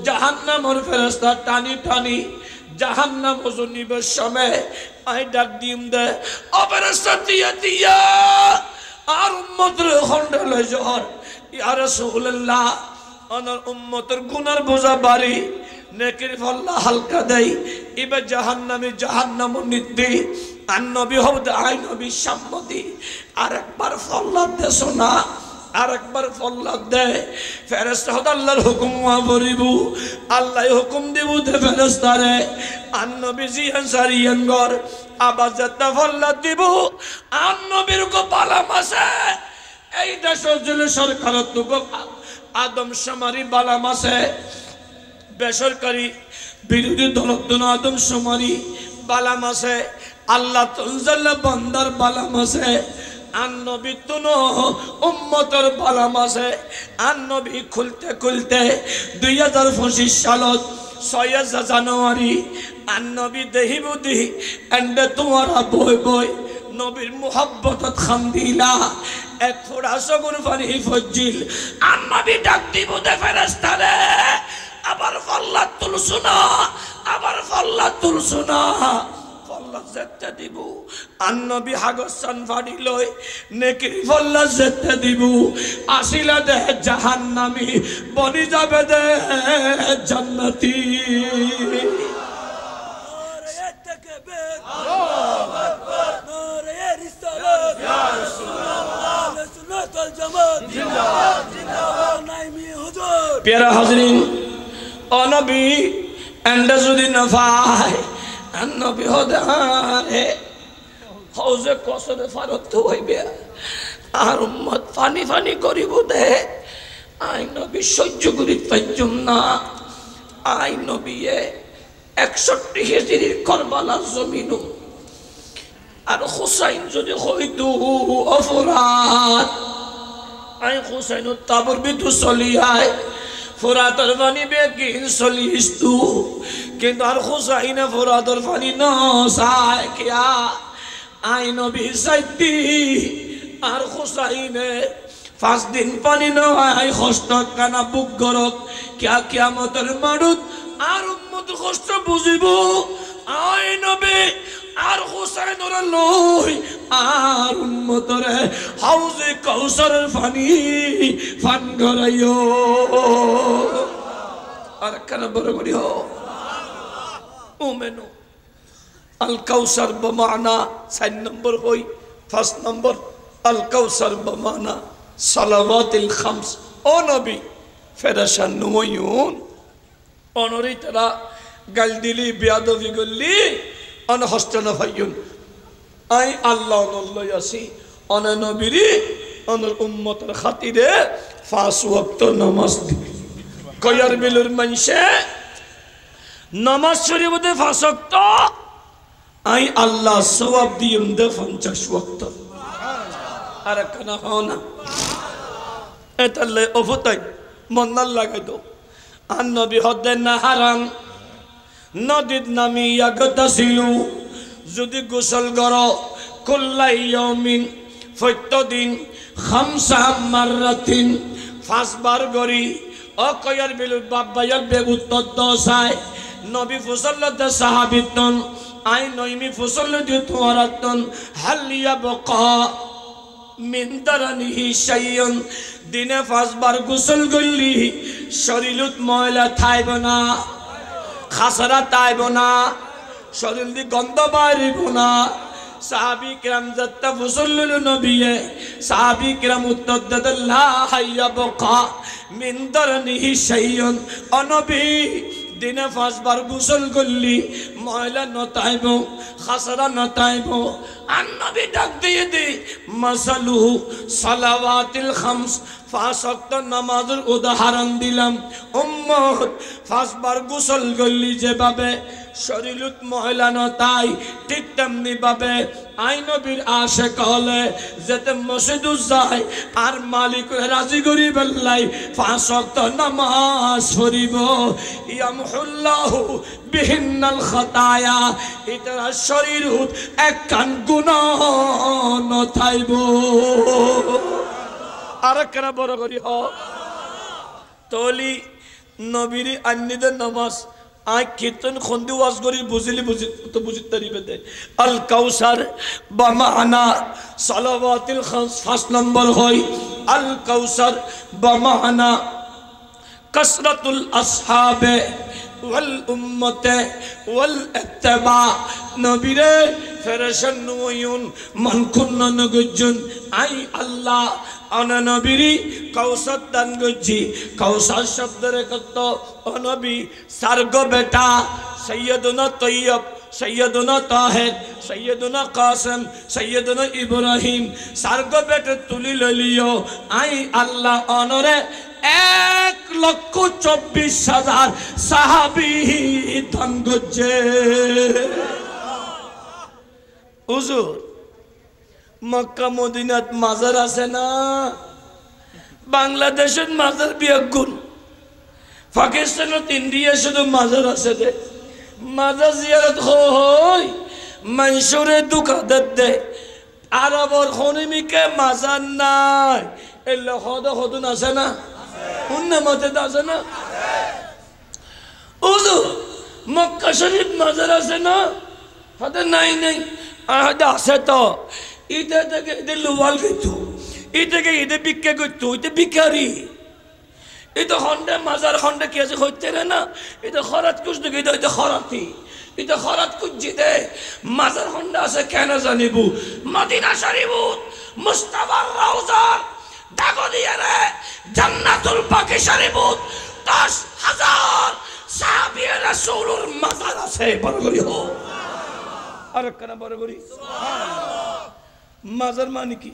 জাহান্নামের ফেরেশতা টানি টানি জাহান্নাম ওজন নিবার সময় আই ডাক দিম দে অপেরেশতা দিয়া দিয়া আর উম্মতের খন্ডলে জহর ইয়া রাসূলুল্লাহ অনর উম্মতের গুনার বোঝা বাড়ি নেকির ফল্লা হালকা দেই এবার জাহান্নাম নিদ্দি আর নবী হবদ আই নবী সম্মতি আর একবার ফল্লা দেশ না আর একবার ফল্লা দে ফেরেশতা হদ আল্লাহর হুকুম বলিব আল্লাহ হুকুম দিব দে ফেরেশতারে আর নবী জি আনসারিয়ান গর আবার যেটা ফল্লা দিব আর নবীর কো বালাম আছে এই দেশের জন্য সরকারের তো আদম শুমারি বালাম আছে বেসরকারি বিরোধী দলত্ব আদম শুমারি বালাম আছে আল্লাহ তুনজাল্লা বান্দার বালাম আছে আর নবী তুনো উম্মতের বালাম আছে আর নবী খুলতে খুলতে 2025 সালত 6 জানুয়ারি আর নবী দেহিব দেহি এন্ডে তোমারা বই বই নবীর মুহাব্বতত খামদিলা এক ফোড়া সগুর পানি ফজিল আর নবী ডাক দিব দে ফেরেশতারে আবার ফল্লা তুলছো না আবার ফল্লা তুলছো না ফল্লা যেতে দিব আর নবী হাগসান ফাড়ি লই নেকির ফল্লা যেতে দিব আসিলা দে জাহান্নামী বনি যাবে দে জান্নাতি প্যারা হাজরিন ও নবী এন্ডা যদি না ভাই আর নবী হদারে হৌজে কসরে ফারত হইবে আর উম্মত ফানি ফানি করিব দে আই নবী সহ্য করি পাইজুম না আই নবী 61 হিজরির কারবালার জমিনু আর হুসাইন যদি হইতো অফরাত আই হুসাইন তাবর বিদু চলিয়ায় ফোরাতর পানি বেগিন চলিস্তু কিন্তু আর হুসাইনে ফোরাতর পানি নসায় কিয়া আই নবী সাইতি আর হুসাইনে 5 দিন পানি নয় কষ্ট কানা বুক গরক কিয়া কিয়ামতের মারুত আর উম্মত কষ্ট বুঝিব আই নবী আর হুসাইনের লই আর উম্মতরে হাউজে কাউসারের পানি ফান গরাইও আর কেন বড় করিও উমেনু আল কাউসার বমানা 4 নম্বর হই 1 নম্বর আল কাউসার বমানা সালাওয়াতিল খামস ও নবী ফেরাশান নুয়ুন অনরি তারা গাল দিলি বিয়াদবি গল্লি অন হস্তেন ভাইয়ুন আই আল্লাহ নল্লই আসি অন নবীরি অনর উম্মতের খাতিরে 5 ওয়াক্ত নামাজ দি কয়ার বিলুর মানসে নামাজ শরীফ দে 5 ওয়াক্ত আই আল্লাহ সওয়াব দিম দে 50 ওয়াক্ত আর কানা হনা এতালে অফতাই মন্নাল লাগাই দো আর নবী হদে না হারাম নদীত নামি ইয়াগতাসিলু যদি গোসল করো কুল্লাই ইয়াউমিন প্রত্যেকদিন 5 মাররাতিন 5 বার গরি অকয়ার বিলু বাবায়ার বেগুত্তর দসায় নবী ফুসল্লাতে সাহাবিতন আই নইমি ফুসল্লাতে তোয়ারাতন হালিয়া বকা মিন দারানিহি শাইয়ুন দিনে 5 বার গোসল করলি শরীরত ময়লা থাইব না খাসরা তাইব না শরীর দি গন্ধ বাড়িব না সাহাবী কিরাম যাত্তা ফুসল্লুল নবিয়ে সাহাবী কিরাম উত্তর দেন লা হাইয়া বকা মিন দারনিহি শাইয়ুন অনবী দিনে 5 বার গোসল করলি ময়লা নতাইব খাসরা নতাইব আর নবী ডাক দিয়ে দে মাসালুহু সালাওয়াতিল খামস 5 ওয়াক্ত নামাজের উদাহরণ দিলাম উম্মত 5 বার গোসল করলি যেভাবে শরীরত ময়লা নতাই ঠিক তেমনি ভাবে আই নবীর আশিক হলে যেতে মসজিদে যায় আর মালিক রাজি করি বেলাই 5 ওয়াক্ত নামাজ পড়িব ইয়ামহুল্লাহু বিহিন্নাল খাতায়া ইতারা শরীরত এক কান গুনাহ নথাইব আর কেন বড় করি হ তলি নবীর আন্নিদের নামাজ আই কীর্তন খন্দি ওয়াজ করি বুঝিলি তো বুঝতে পারিবে দে আল কাউসার বা মানা সালাওয়াতিল খামস 5 নম্বর হয় আল কাউসার বা মানা কাসরাতুল আসহাবে ওয়াল উম্মতে ওয়াল ইত্তিবা নবীরে ফেরেশন নুয়ুন মান কুন্না নগজুন আই আল্লাহ আনা নবীরি কাউসার দান গজি কাউসার শব্দের কত ও নবী সারগো বেটা সৈয়দুনা তৈয়ব সৈয়দুনা তাহের সৈয়দুনা কাসেম সৈয়দুনা ইব্রাহিম সারগো বেটা তুলি ললিও আই আল্লাহ অনরে 1,24,000 সাহাবী দান গজে হুজুর মক্কা মদিনাত মাজার আছে না বাংলাদেশের মাজার বিয়াগুন পাকিস্তানত ইন্ডিয়া শুধু মাজার আছে দে মাজার জিয়ারত হয় মানসুরে দুকাদাত দে আরবর খনিমিকে মাজার নাই এলা হদুন আছে না উন্নমতে আছে না হুজুর মক্কা শরীফ মাজার আছে না হাতে নাই নাই আহাদা আছে তো ইটা থেকে ইতে লোয়াল গইতো ইটাকে ইতে বিক্রি করতো ইতে বিকারি এটা খন্ডে মাজার খন্ডে কি আছে হইতে রে না এটা খরাত কুছ দেখি এটা খরাতি এটা খরাত কুজি দে মাজার খন্ডে আছে কেন জানিব মদিনা শরীফত মুস্তাফার রওজার দাগো দিয়ে রে জান্নাতুল বাকি শরীফত 10,000 সাহাবী রাসূলুর মাজার আছে বড় করি হো আর কেন বড় করি সুবহানাল্লাহ মাজার মানে কি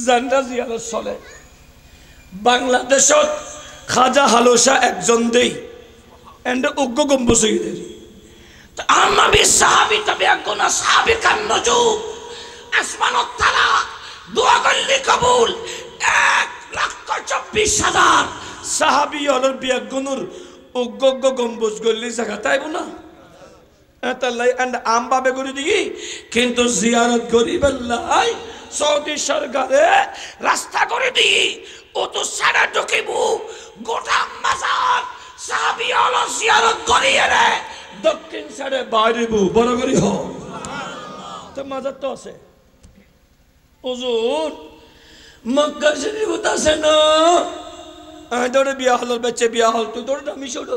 জান্নাত জিয়ারত চলে বাংলাদেশত খাজা হালুসা একজন দেই এন্ড উগ্গ গম্বুজ হইদের তো আমি সাহাবী তবে একজন সাহাবী কান নজু আসমানত তারা দোয়া করলে কবুল 1,24,000 সাহাবী হল বিয়াগুনুর উগ্গ গম্বুজ গল্লি জায়গা তাইব না এতালাই এন্ড আমভাবে করে দিই কিন্তু জিয়ারত গরিবাল্লাই সৌদি সরকারে রাস্তা করে দিই ও তো সারা ঢুকিব গোটা মাজার সাহাবী হল জিয়ারত করিয়ে রে দক্ষিণ সাইডে বাইরেব বড় করি হ তো মাজার তো আছে হুজুর মক্কা শরীফত আছে না আই তোর বিয়া হল বেচে বিয়া হল তুই তোর আমি ছোট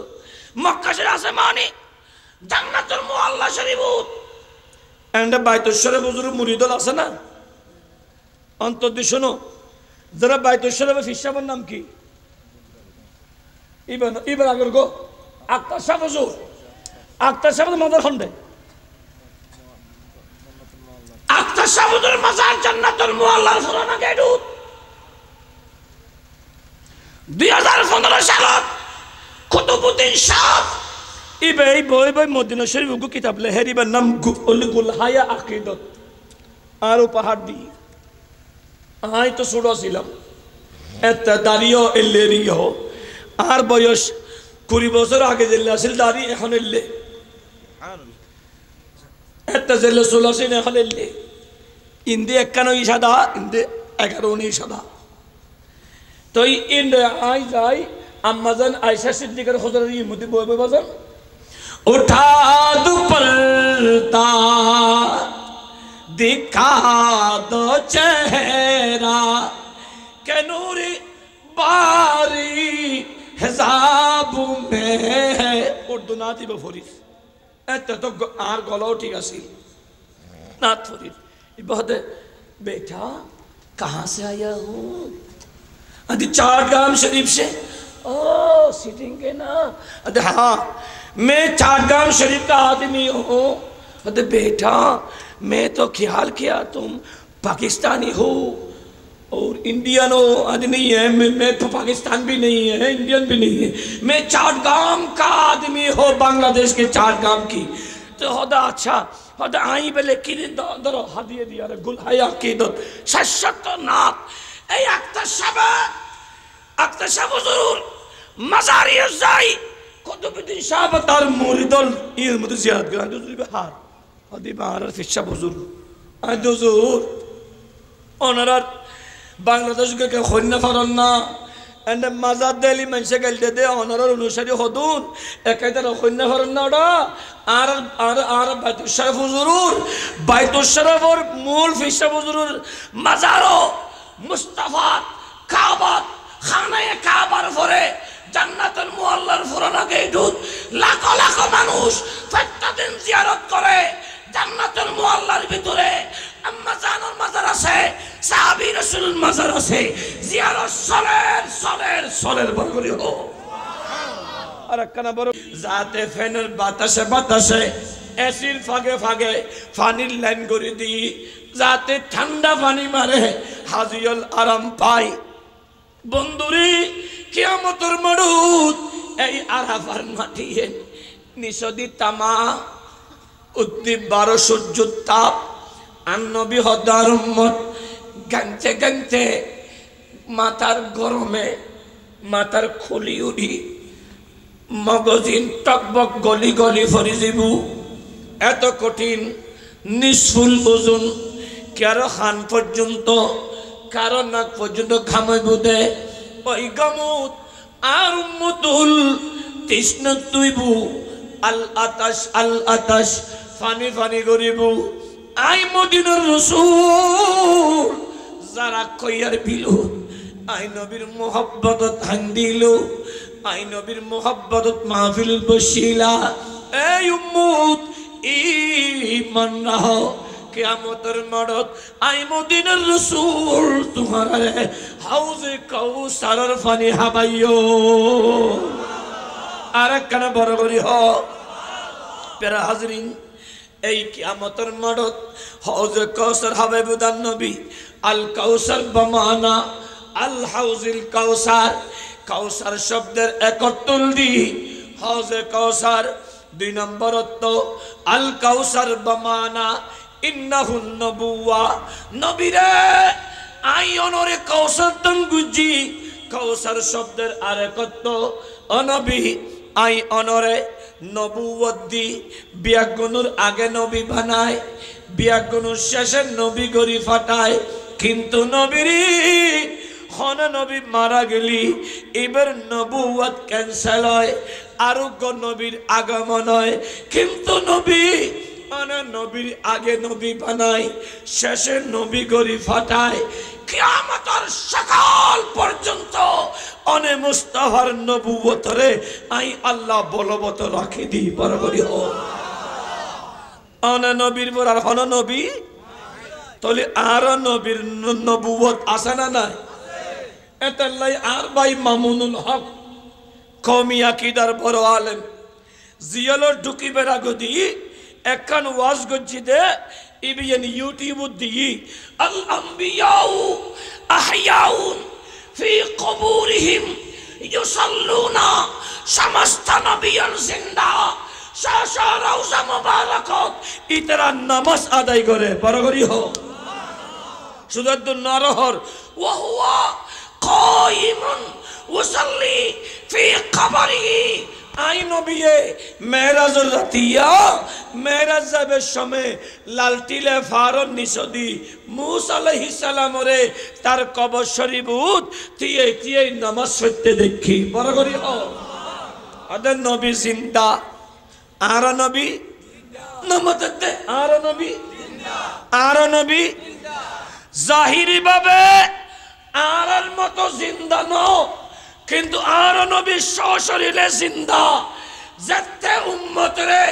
মক্কা শরীফ আছে মানে জান্নাতুল মুআল্লা শরীফত এন্ড বাইতুল শরীফ হুজুর মুরিদল আছে না অন্তর দি শোনো যারা বাইতুল শরীফের ফিসাবের নাম কি ইবার আগর গো আক্তার সাহেব হুজুর আক্তার সাহেবের মাজার খন্ডে আক্তার সাহেবের মাজার জান্নাতুল মুআল্লার পুরানা গেটুত 2015 সালত কুতুবউদ্দিন শাহ ইবাই বই বই মদিনা শরীফ গো কিতাব লেহেরিবার নাম গুল হায়া আকীদত আর উপহার দি আই তো ছোট ছিলাম এত দাঁড়িয়েও এলেরিও আর বয়স 20 বছর আগে জেলে আসিল দাঁড়ি এখন এলে এত জেলে চলাছিল এখন এলে ইন্দি 91 সাদা ইন্দি 11 সাদা তো ইন্দি আই যাই আম্মাজান আয়েশা সিদ্দিকার হুজুরের ইমতি বই বই বাজান উঠা দুপলতা दिखा दो चेहरा के नूरी बारी हिसाब में है उर्दू नाती बफरीस ऐसे तो आर गलाओ ठीक है नात फरीस ये बहुत बेटा कहाँ से आया हूँ अभी चाटगाम शरीफ से ओ सिटिंग के ना। अरे हाँ मैं चाटगांव शरीफ का आदमी हूँ। अरे बेटा मैं तो ख्याल किया तुम पाकिस्तानी हो और इंडियन हो। आज नहीं है, मैं तो पाकिस्तान भी नहीं है, इंडियन भी नहीं है, मैं चाटगांव का आदमी हो, बांग्लादेश के चाटगांव की। तो होदा अच्छा होदा आई बेले कि धरो हादिए दिया रे गुल हाया की दो शाश्वत नाथ এই আক্তার সাহেব হুজুর মাজারি যাই কুতুবউদ্দিন সাহেব তার মুরিদল এর মধ্যে জিয়ারত করেন হুজুর হার আদি বাহার ফিশা হুজুর আই হুজুর ওনার বাংলাদেশ কে খন্না ফরন না এন্ড মাজার দেলি মানুষে গেলতে দে ওনার অনুসারী হদুন একাইতার খন্না ফরন না ওটা আর আর আর বাইতুল শরীফ হুজুর বাইতুল শরীফের মূল ফিশা হুজুর মাজারও মুস্তাফা কাবা খানায়ে কাবার পরে জান্নাতুল মুআল্লার ফুরানা গেটুত লাখ লাখ মানুষ প্রত্যেকদিন জিয়ারত করে। জান্নাতুল মুআল্লার ভিতরে আম্মা জানের মাজার আছে, সাহাবী রাসূলুর মাজার আছে, জিয়ারত সলের বরকরি হো আর একখানা বড় যাতে ফেনের বাতাসে বাতাসে এসির ফাগে ফাগে পানির লাইন করে দিই যাতে ঠান্ডা পানি মারে হাজিয়ল আরাম পায়। বন্ধুরে কিয়ামতের মাঠত এই আরাফার মাটিয়ে নিষদি তামা উদ্দীপ 12 সূর্যের তাপ আর নবী হদার উম্মত গানতে গানতে মাথার গরমে মাথার খুলি উড়ি মগজিন টকবক গলি গলি ফরি যাবু। এত কঠিন নিষ্ফুল ওজন কারো খান পর্যন্ত কারো নাক পর্যন্ত ঘামে বুদে ওই গামুত আর উম্মতুল তৃষ্ণ তুইবু আল আতাশ ফানি ফানি করিবু। আই মদিনার রাসূল যারা কইয়ার বিলু আই নবীর মোহাব্বতত হান দিল, আই নবীর মোহাব্বতত মাহফিল বসিলা। এই উম্মত ঈমান রাখো কিয়ামতের মাঠত আই মদিনার রাসূল তোমারে হাউজে কাউসারের পানি হাবাইও। আর একখানা বড় করি হ পেরা হাজরিন এই কিয়ামতের মাঠত হাউজে কাউসার হাবাইবুদান নবী আল কাউসার বমানা আল হাউজিল কাউসার। কাউসার শব্দের একত্তল দি হাউজে কাউসার 2 নম্বর অর্থ আল কাউসার বমানা ইন্নাহুন নবুওয়া নবীরে আই অনরে কাউসার তন গুজি। কাউসার শব্দের আরেক অর্থ অনবী আই অনরে নবুয়ত দি বিয়াগুনুর আগে নবী বানায় বিয়াগুনুর শেষে নবী গরি ফাটায়। কিন্তু নবীরি হন নবী মারা গেলি এবার নবুয়ত ক্যান্সেল হয় আরোগ্য নবীর আগমন হয়। কিন্তু নবী নবীর আগে নবী বানায় শেষে নবী গরি ফাটায়। কিয়ামতের সকাল পর্যন্ত অনে মুস্তাফার নবুয়তরে আই আল্লাহ বলবত রাখি দি বরকরি হো। অনে নবীর পর আর হন নবী তাহলে আর নবীর নবুয়ত আছে না নাই? এতাল্লাই আর ভাই মামুনুল হক কওমি আকীদার বড় আলেম জিয়ালর ঢুকি বেড়া গদি একখান ওয়াজ গজ্জি দে ইবিয়ান ইউটিউব দি আল আম্বিয়াউ আহয়াউন ফি কবুরিহিম ইউসাল্লুনা। সমস্ত নবিয়ান জিন্দা শাশা রওজা মুবারাকাত ইতরা নামাজ আদায় করে বরগরি হো সুদদ্দ নারহর ওয়া হুয়া কায়িমুন ওয়াসাল্লি ফি কবরিহি। আই নবিয়ে মেরাজর রাতিয়া মেরাজ যাবে সময় লালটিলে ফারন নিসদি মুসা আলাইহিস সালামরে তার কবর শরীফত তিয়ে নামাজ পড়তে দেখি বড় করি হ আদে নবী জিন্দা আর নবী নমতে আর নবী জাহিরি ভাবে আর মতো জিন্দা ন কিন্তু আর নবী সশরীরে জিন্দা। যেতে উম্মতরে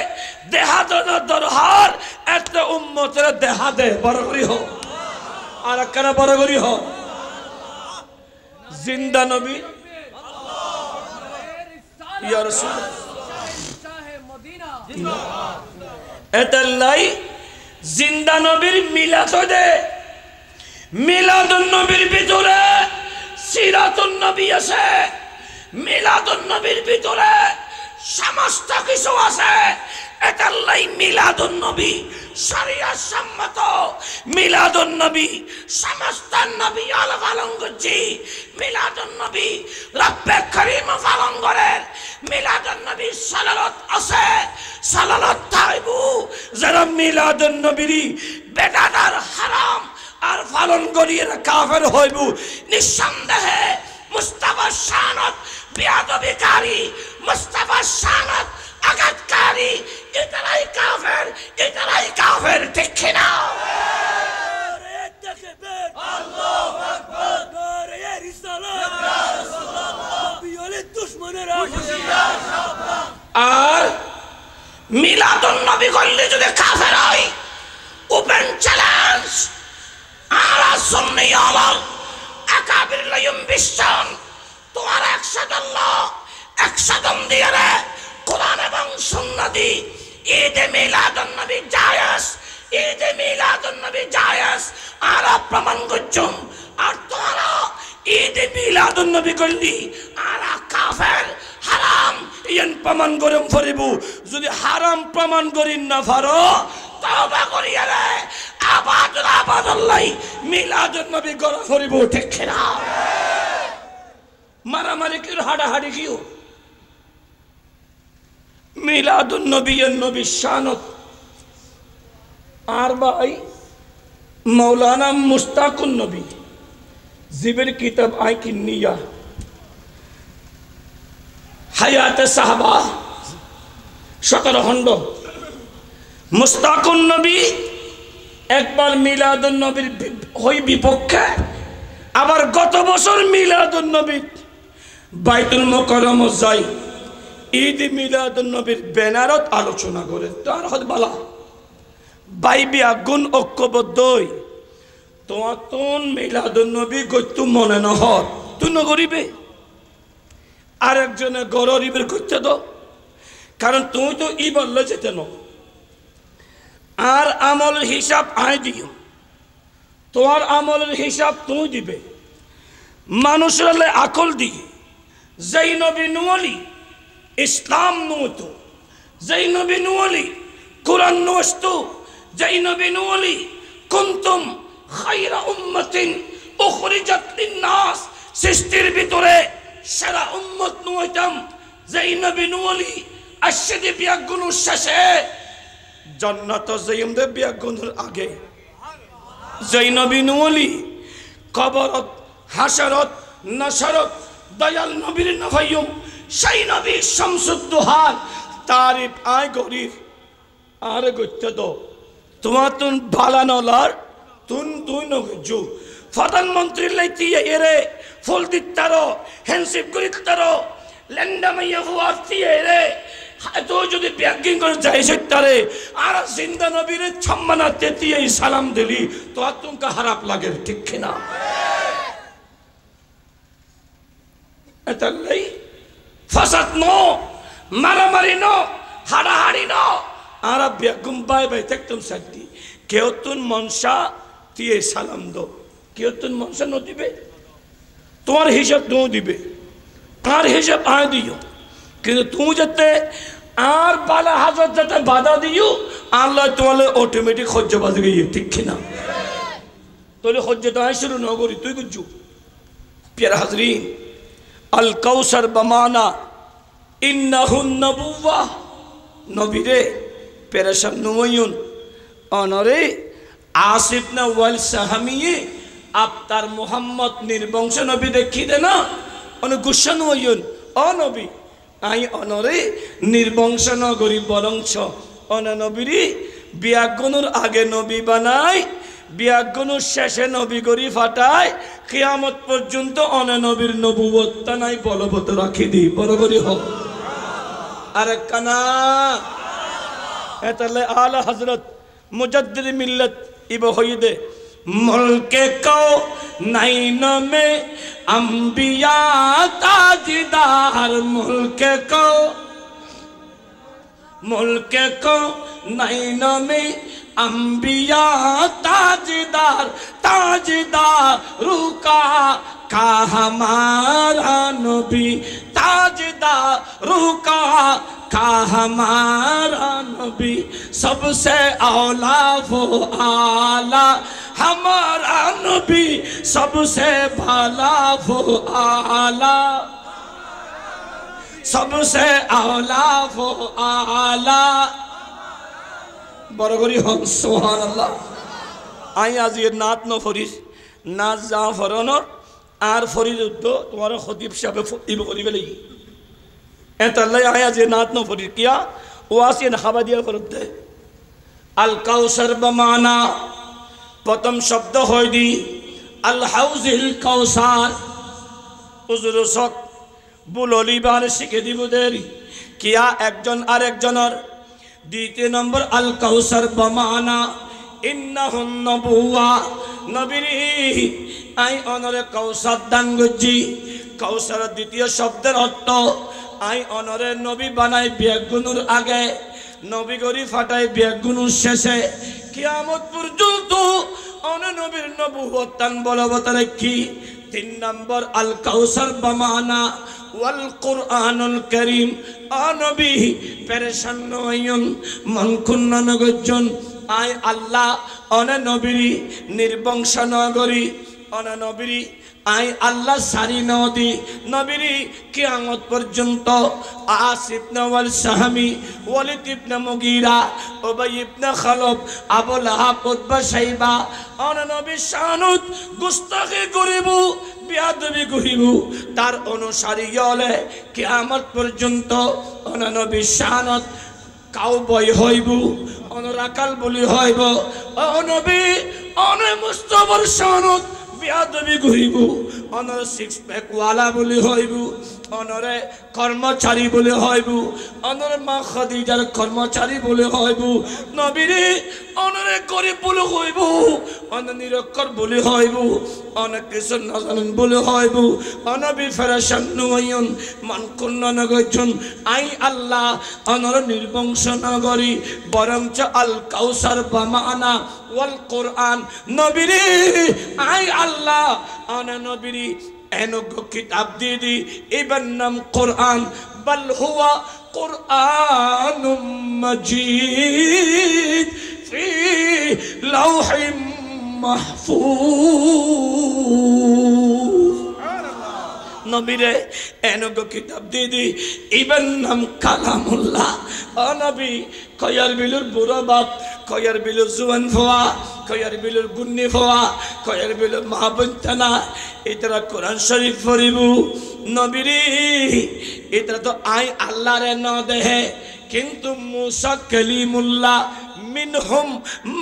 দেহা দন দরহার এতে উম্মতরে দেহা দে বড় করি হো আর একখানা বড় করি হো জিন্দা নবী ইয়া রাসূল এতাল্লাই জিন্দা নবীর মিলাদুন নবীর ভিতরে সিরাতুন নবী আছে, মিলাদুন নবীর ভিতরে সমস্ত কিছু আছে। এতাল্লাই মিলাদুন নবী শরিয়ত সম্মত, মিলাদুন নবী সমস্ত নবী আল পালন করছি, মিলাদুন নবী রব্বে করিম পালন করেন, মিলাদুন নবী সালাত আছে, সালাত তাইবু যারা মিলাদুন নবীর বেদাদার হারাম আর পালন করিয়ে কাফের হইব। নিঃসন্দেহে মুস্তাফা শানত বিয়াদবিকারী, মুস্তাফা শানত আঘাতকারী, এটাই কাফের, ঠিক কিনা? আল্লাহু আকবার, নারে রিসালাত, ইয়া রাসূলুল্লাহ, বিয়লে দুশমনের হুঁশিয়ার সাবধান। আর মিলাদুন নবী করলে যদি কাফের হয়, ওপেন চ্যালেঞ্জ, আলা সুন্নি আলাল আকাবির লায়ুম বিশান, তোমার একসাথে আল্লাহ একসাথে দিয়ে রে কোরআন এবং সুন্নাতি ঈদে মিলাদুন নবী জায়েজ, ঈদে মিলাদুন নবী জায়েজ আর প্রমাণ করছুম। আর তোমরা ঈদে মিলাদুন নবী করলি আর কাফের হারাম ইয়ান প্রমাণ করিম ফরিব। যদি হারাম প্রমাণ করিন না পারো, তওবা করিয়া রে আবাদুল্লাহ মিলাদুন নবী গড়া ফরিব, ঠিক না? মারামারি কি হাডাহাডি কিও? মিলাদুন নবী নবী শানত। আর ভাই মৌলানা মুস্তাকুন নবী জিবের কিতাব আই কিন্নিয়া হায়াতে সাহাবা 17 খণ্ড। মুস্তাকুন নবী একবার মিলাদুন নবীর হই বিপক্ষে, আবার গত বছর মিলাদুন নবী বাইতুল মুকাররম যাই ঈদ মিলাদুন নবীর ব্যানারত আলোচনা করে। তার হদ বালা বাইবি আগুন ঐক্যবদ্ধই তোমার তুন মিলাদুন নবী গত্যু মনে নহর তুই নগরিবে, আরেকজনে গরিবের করতে দো, কারণ তুই তো ই বললে যেতে ন। আর আমলের হিসাব আয় দিও, তোমার আমলের হিসাব তুই দিবে। মানুষের আকল দিয়ে যেই নবী নুয়ালি ইসলাম নুতো, যেই নবী নুয়ালি কোরআন নুস্তু, যেই নবী নুয়ালি কুনতুম খায়রা উম্মাতিন উখরিজাত লিন-নাস, সৃষ্টির ভিতরে সেরা উম্মত নুইতাম, যেই নবী নুয়ালি আশদি বিয়াগুনুর শেষে জান্নাত যাইমদে বিয়াগুনুর আগে, যেই নবী নুয়ালি কবরত হাসরত নশরত দয়াল নবীর নফাইম, সেই নবী শামসুদ্দোহার তারিফ আয় গরির আর গত্যে দো। তোমার তুন ভালা নলার তুই নগজু প্রধানমন্ত্রীর লাইতিয়ে এরে ফুল দিতারো হ্যান্ডশিপ করিতারো লেন্ডা মাইয়া ফুয়ার দিয়ে এরে তো যদি ব্যাগিং করে যাই সেটারে আর জিন্দা নবীর সম্মানা তেতিয়ে সালাম দিলি তো আর তুমকা খারাপ লাগে, ঠিক কিনা? এতাল্লাই ফাসাদ ন, মারামারি ন, হাড়াহাড়ি ন, আর বেগুম বাই বাই দেখতাম সাথী কেউ তুন মনসা দিয়ে সালাম দো, কেউ তুন মনসা ন দিবে, তোমার হিসাব নো দিবে, আর হিসাব আয় দিও। কিন্তু তুমি যাতে আর বালা হাজত যাতে বাধা দিও, আল্লাহ তোমার অটোমেটিক সহ্য বাজে গিয়ে, ঠিক কিনা? তোলে সহ্য তো আয় শুরু নগরি তুই বুঝু। প্যারা হাজরিন, আল কাউসার বামানা ইন্নাহুন নবুওয়া, নবীরে পেরেশান নুমায়ুন অনরে আসিফ না ওয়াল সাহামিয়ে আফতার মুহাম্মদ নির্বংশ নবী দেখি দে না অন গুসা নুমায়ুন অ নবী আই অনরে নির্বংশ নগরী বরংশ অন নবীরি বিয়াগুনুর আগে নবী বানাই, বিয়াগুনুর শেষে নবী গরি ফাটায়, কিয়ামত পর্যন্ত অন নবীর নবুয়তটা নাই বলবৎ রাখি দি বরগরি হোক। আরে কানা এতালে আলা হযরত মুজাদ্দিদ মিল্লাত ইবহীদে मुल्के को नैन में अंबिया ताजदार मुल्के को नैन में अंबिया ताजदार रुका का हमारा नबी ताजदार रुका का हमारा नबी सबसे औला वो आला हमारा नबी सबसे भला वो आला सबसे औला वो आला बरगरी हम सुबहानाल्लाह आई आज ये नात न फरिज नाच जा फरनर आर फरिज तो तुम्हारा खतीब साहब इब करी गली एतल्ला आई आज ये नात न फरिज किया ওয়াসিন খাবাদিয়া করতে আল কাউসার বমানা প্রথম শব্দ হয় দি আল হাউজিল কাউসার হুজুর সক বুললি বার শিখে দিব দেরি কিয়া একজন আরেকজনের দ্বিতীয় নম্বর আল কাউসার বমানা ইন্নাহুন নবুয়া নবীরি আই অনরে কাউসার দান গজি কাউসার দ্বিতীয় শব্দের অর্থ आई অনরে নবী বানাই বেগুনুর আগে নবী গরি ফাটাই বেগুনুর শেষে কিয়ামত পর্যন্ত অন নবীর নবুয়ত তান বলবত রাখি তিন নম্বর আল কাউসার বমানা ওয়াল কুরআনুল কারীম নবী পেরেশান নয়ন মন খুন্ন নগজন আই আল্লাহ অন নবীর নির্বংশ নগরী অন নবীর आई अल्लाह सारी नदी नबीरी कियामत पर्यंत आसिफ नवल सहमी वलिद इब्न मुगीरा उबय इब्न खलब अबू लहाब उतबा शैबा अन नबी शानुत गुस्ताखी करिबु बियादबी करिबु तार अनुसारी हले कियामत पर्यंत अन नबी शानुत काउबय हইবু अन राकाल বলি হইব अ नबी अन मुस्तफार शानुत বিয়াদবি করিবু অনর সিক্স প্যাক ওয়ালা বলি হইবু অনরে কর্মচারী বলি হইবু অনর মা খাদিজার কর্মচারী বলি হইবু নবীরে অনরে গরিব বলি হইবু অন নিরক্ষর বলি হইবু অনেক কিছু নাজানেন বলি হইবু অনবী ফেরেশান নয়ন মান কুন্ন নগজন আই আল্লাহ অনর নির্বংশ নগরী বরঞ্চ আল কাউসার বামানা ওয়াল কুরআন নবীরে আই আল্লাহ আনা নবীরি এনক কিতাব দিদি ইবন নাম কুরআন বল হুয়া কুরআনুম মাজিদ ফি লাউহিম মাহফুজ নবীরে এনক কিতাব দিদি ইবন নাম কালামুল্লাহ নবী কয়ার বিলুর বুড়া বাপ কয়ার বিলুর জুয়ান ফোয়া কয়ার বিলুর গুন্নি ফোয়া কয়ার বিলুর মহাবন্তানা এটারা কোরআন শরীফ পড়িবু নবীরে এটা তো আই আল্লাহরে ন দেহে কিন্তু মুসা কালিমুল্লাহ মিনহুম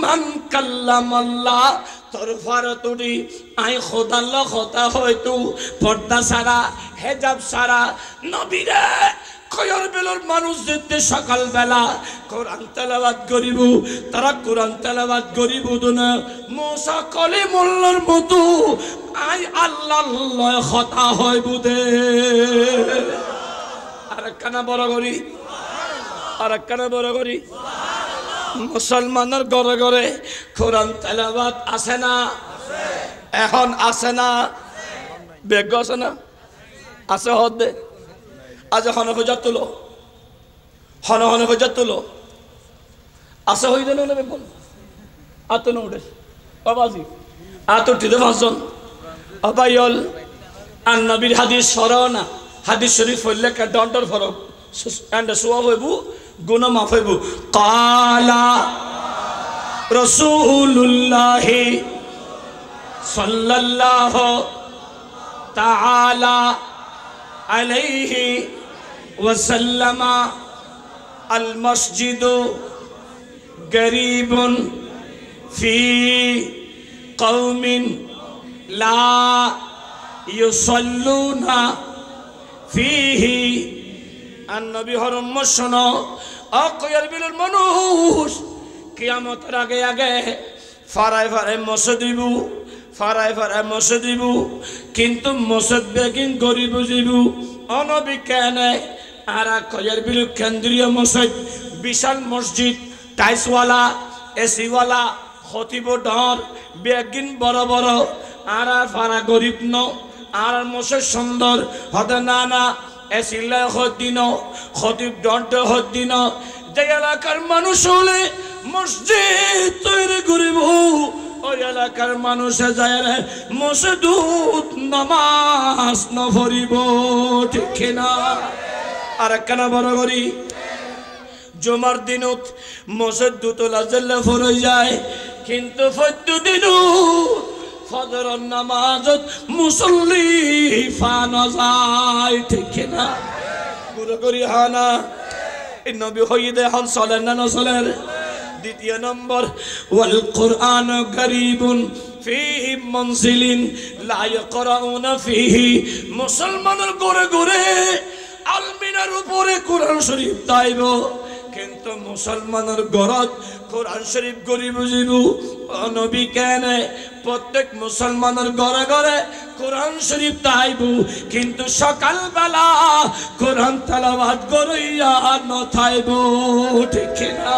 মান কাল্লামাল্লাহ তরফার তুড়ি আই খোদাল্লাহ কথা হয়তো পর্দা সারা হেজাব সারা নবীরে কয়ার বেলার মানুষ যেতে সকাল বেলা কোরআন তেলাওয়াত করিব তারা কোরআন তেলাওয়াত করিব না মুসা কালিমুল্লাহর মতো আই আল্লাহ কথা হইব দে আর কানা বড় করি আর কানা বড় করি মুসলমানের ঘরে ঘরে কোরআন তেলাওয়াত আছে না এখন আছে না বেগ আছে না আছে হদে আজ হন হজার তুলো হন হন হজার তুলো আছে হইতে না বেগুন আত না উঠে বাবাজি আত উঠিতে পাঁচজন অবাইল আর নবীর হাদিস ফরনা হাদিস শরীফ হইলে ডন্টর ফরক এন্ড সোয়া হইবু গুনাহ মাফ হইবু কালা রাসূলুল্লাহ সাল্লাল্লাহু তাআলা আলাইহি ওয়াসাল্লাম আল মসজিদু গরীবুন ফি কওমিন লা ইউসাল্লুনা ফিহি আর নবী হরম শোনো অকয়ার বিলুর মানুষ কিয়ামতের আগে আগে ফারায় ফারায় মশে দিব, ফারায় ফারায় মশে দিব, কিন্তু মশে বেগিন গরিব জীব অনবিজ্ঞানে আর কয়ের বিলু কেন্দ্রীয় মসজিদ, বিশাল মসজিদ, টাইসওয়ালা, এসিওয়ালা, খতিব ডর বেগিন বড় বড় আর ফারা গরিব ন আর মশে সুন্দর হতে না না এসিল্লা হদ্দিন খতিব ডরটা হদ্দিন। যে এলাকার মানুষ হলে মসজিদ তৈরি করিব, ওই এলাকার মানুষে যায় রে মসজিদ নামাজ ন পড়িব, ঠিক না? আর কেন বড় করি জমার দিনত মসজিদ দুতলা জেলে ফরে যায়, কিন্তু প্রত্যেকদিন ফজর নামাজত মুসল্লি ফানো যায়, ঠিক না? গুরু করি হানা এই নবী হইদে হন চলেন না নচলেন? দ্বিতীয় নম্বর ওয়াল কুরআন গরিবুন ফিহি মনজিলিন লা ইয়াকরাউনা ফিহি, মুসলমানের ঘরে ঘরে আলমিনার উপরে কোরআন শরীফ তাইব, কিন্তু মুসলমানের ঘরত কোরআন শরীফ গরিব বুঝিব। নবী কেন প্রত্যেক মুসলমানের ঘরে ঘরে কোরআন শরীফ তাইব, কিন্তু সকালবেলা কোরআন তেলাওয়াত করিয়া নথাইব, ঠিক না?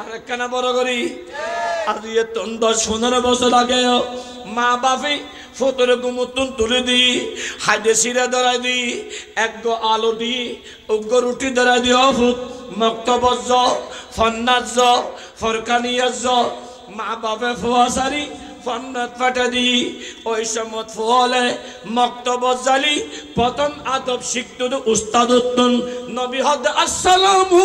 আর কেন বড় করি আজ 10-15 বছর আগে মা বাপি ফতরে গুমতুন তুলে দি, হাইডে সিরা ধরাই দি, এক গো আলু দি, উগ্র রুটি ধরাই দি, অফুত মক্তবজ ফন্নাজ ফরকানিয়াজ মা বাপে ফুয়াশারি ফন্নাত ফাটা দি, ওই সময় ফুয়ালে মক্তবজ জালি প্রথম আদব শিখত উস্তাদ উত্তন নবী হদ আসসালামু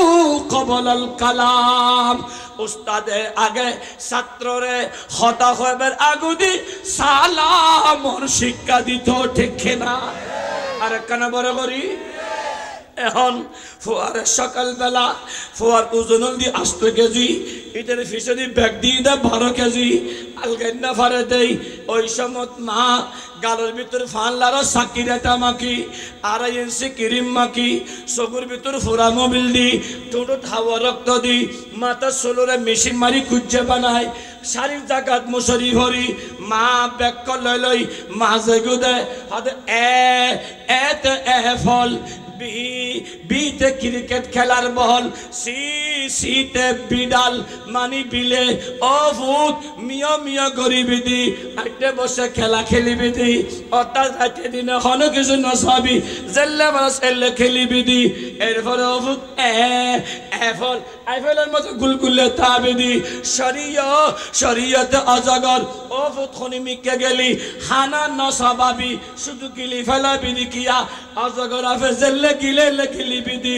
কবলাল কালাম। উস্তাদে আগে ছাত্ররে হতা হইবার আগুদি সালামর শিক্ষা দিত, ঠিক না? আর কেন বড় করি এখন ফুয়ারের সকালবেলা ফুয়ার ওজন দি 8 কেজি, ইটের ফিসদি ব্যাগ দিয়ে দেয় 12 কেজি, আলগাইনা ফারে দেই। ওই সময় মা গালের ভিতর ফানলার সাকিরাটা মাখি, 2.5 ইঞ্চি ক্রিম মাখি, চকুর ভিতর ফুরা মোবিল দি, ঠোঁটত হাওয়া রক্ত দি, মাথা সোলরে মেশিন মারি খুঁজে বানায়, শাড়ির জাগাত মুসরি ভরি মা ব্যাগ লই লই মা জেগু দেয় হাতে এতে ফল, বিতে ক্রিকেট খেলার বল, সিতে বিড়াল মানি বিলে, ও ভূত মিয়া মিয়া গরিবি দি আইতে বসে খেলা খেলিবি দি, অর্থাৎ রাতে দিনে হন কিছু নসাবি জেল্লে বাস এলে খেলিবি দি। এরপরে ও ভূত ফল আইফেলের মতো গুলগুলে তাবি দি, শরীয়তে অজগর, ও ভূত খনি মিকে গেলি হানা নসাবাবি শুধু গিলি ফেলাবি দি কিয়া অজগর আফে জেল্লে গিলে লেখিলিবি দি।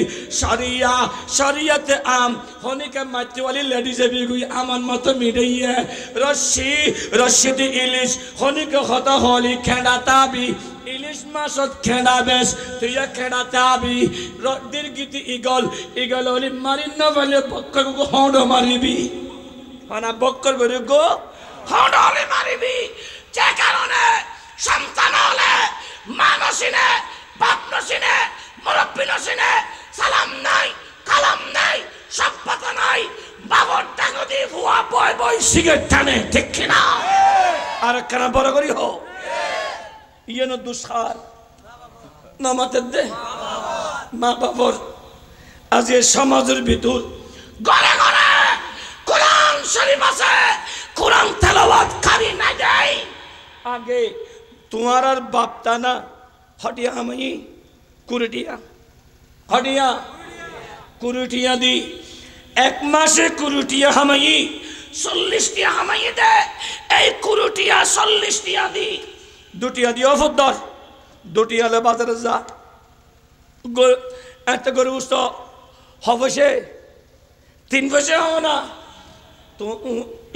শরিয়তে আম হনিকে মাটিওয়ালি লেডিজে বিগুই আমার মতো মিডাইয়া, রশ্মি দি ইলিশ হনিকে হতা হলি খেড়া তাবি, ইলিশ মাছত খেড়া বেশ তুই খেড়া তাবি। দীর্ঘিতি ইগল হলি মারি না বলে বক্কর গো হন্ড মারিবি, হনা বক্কর করে গো হন্ড হলি মারিবি। যে কারণে সন্তান হলে মানসিনে বাপ নসিনে মুরব্বী নসিনে সালাম নাই কালাম নাই সভ্যতা নাই, বাবর ডাঙ্গি ভুয়া বয় বয় সিগারেট টানে, ঠিক না? আর কেন বড় করি হো ইয়ে দুঃসার নামাতে দে মা বাবর। আজ এই সমাজের ভিতর ঘরে ঘরে কোরআন শরীফ আছে, কোরআন তেলাওয়াত কারি না যায়। আগে তোমার আর বাপতা না হটিয়া আমি কুড়িটিয়া হটিয়া কুড়িটিয়া দি, 1 মাসে কুড়িটিয়া হামাই 40 টিয়া হামাই দে, এই কুড়িটিয়া 40 টিয়া দি, 2 টিয়া দিও ফদ্দর 2 টিয়া লে বাজারে যা একটা গরু বুঝত হবসে 3 পয়সা হও না তো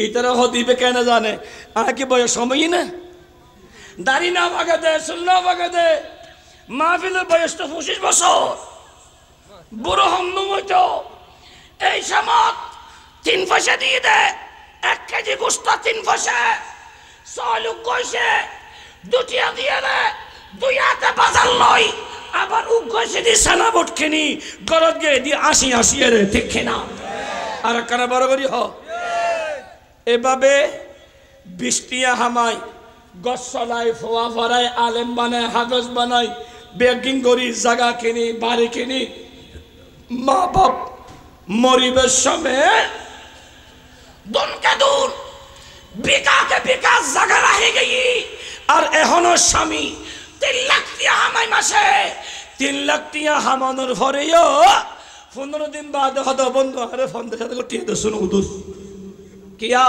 ইতারা হদিবে কেন জানে আর কি বয়স সময় না দাড়ি না ভাগে দে চুল না ভাগে দে, মাহফিলের বয়স তো 25 বছর, বুড়ো হম্ম হইতো। এই সময় 3 পয়সা দিয়ে দে, 1 কেজি গোস্ত 3 পয়সা, 6 লোক কইছে 2 টিয়া দিয়ে দে, 2 হাতে বাজার লই, আবার উগছে দি সানা বট কিনি গরত গে দি 80 রে, ঠিক না? আর কারা বড় করি হ এভাবে বৃষ্টিয়া হামাই গছলাই ফোয়া ফরায় আলেম বানায় হাফেজ বানায় বেগিং করি জায়গা কিনি বাড়ি কিনি মা বাপ মরিবের সময় দুনকে দুন বিকাকে বিকাশ জায়গা রাহে গেই আর এখনো স্বামী 3 লাখ টিয়া হামাই মাসে 3 লাখ টিয়া হামানোর পরেও 15 দিন বাদ হতো বন্ধু আরে ফোন দিয়ে সাথে টিয়া তো শুনো উদুস কিয়া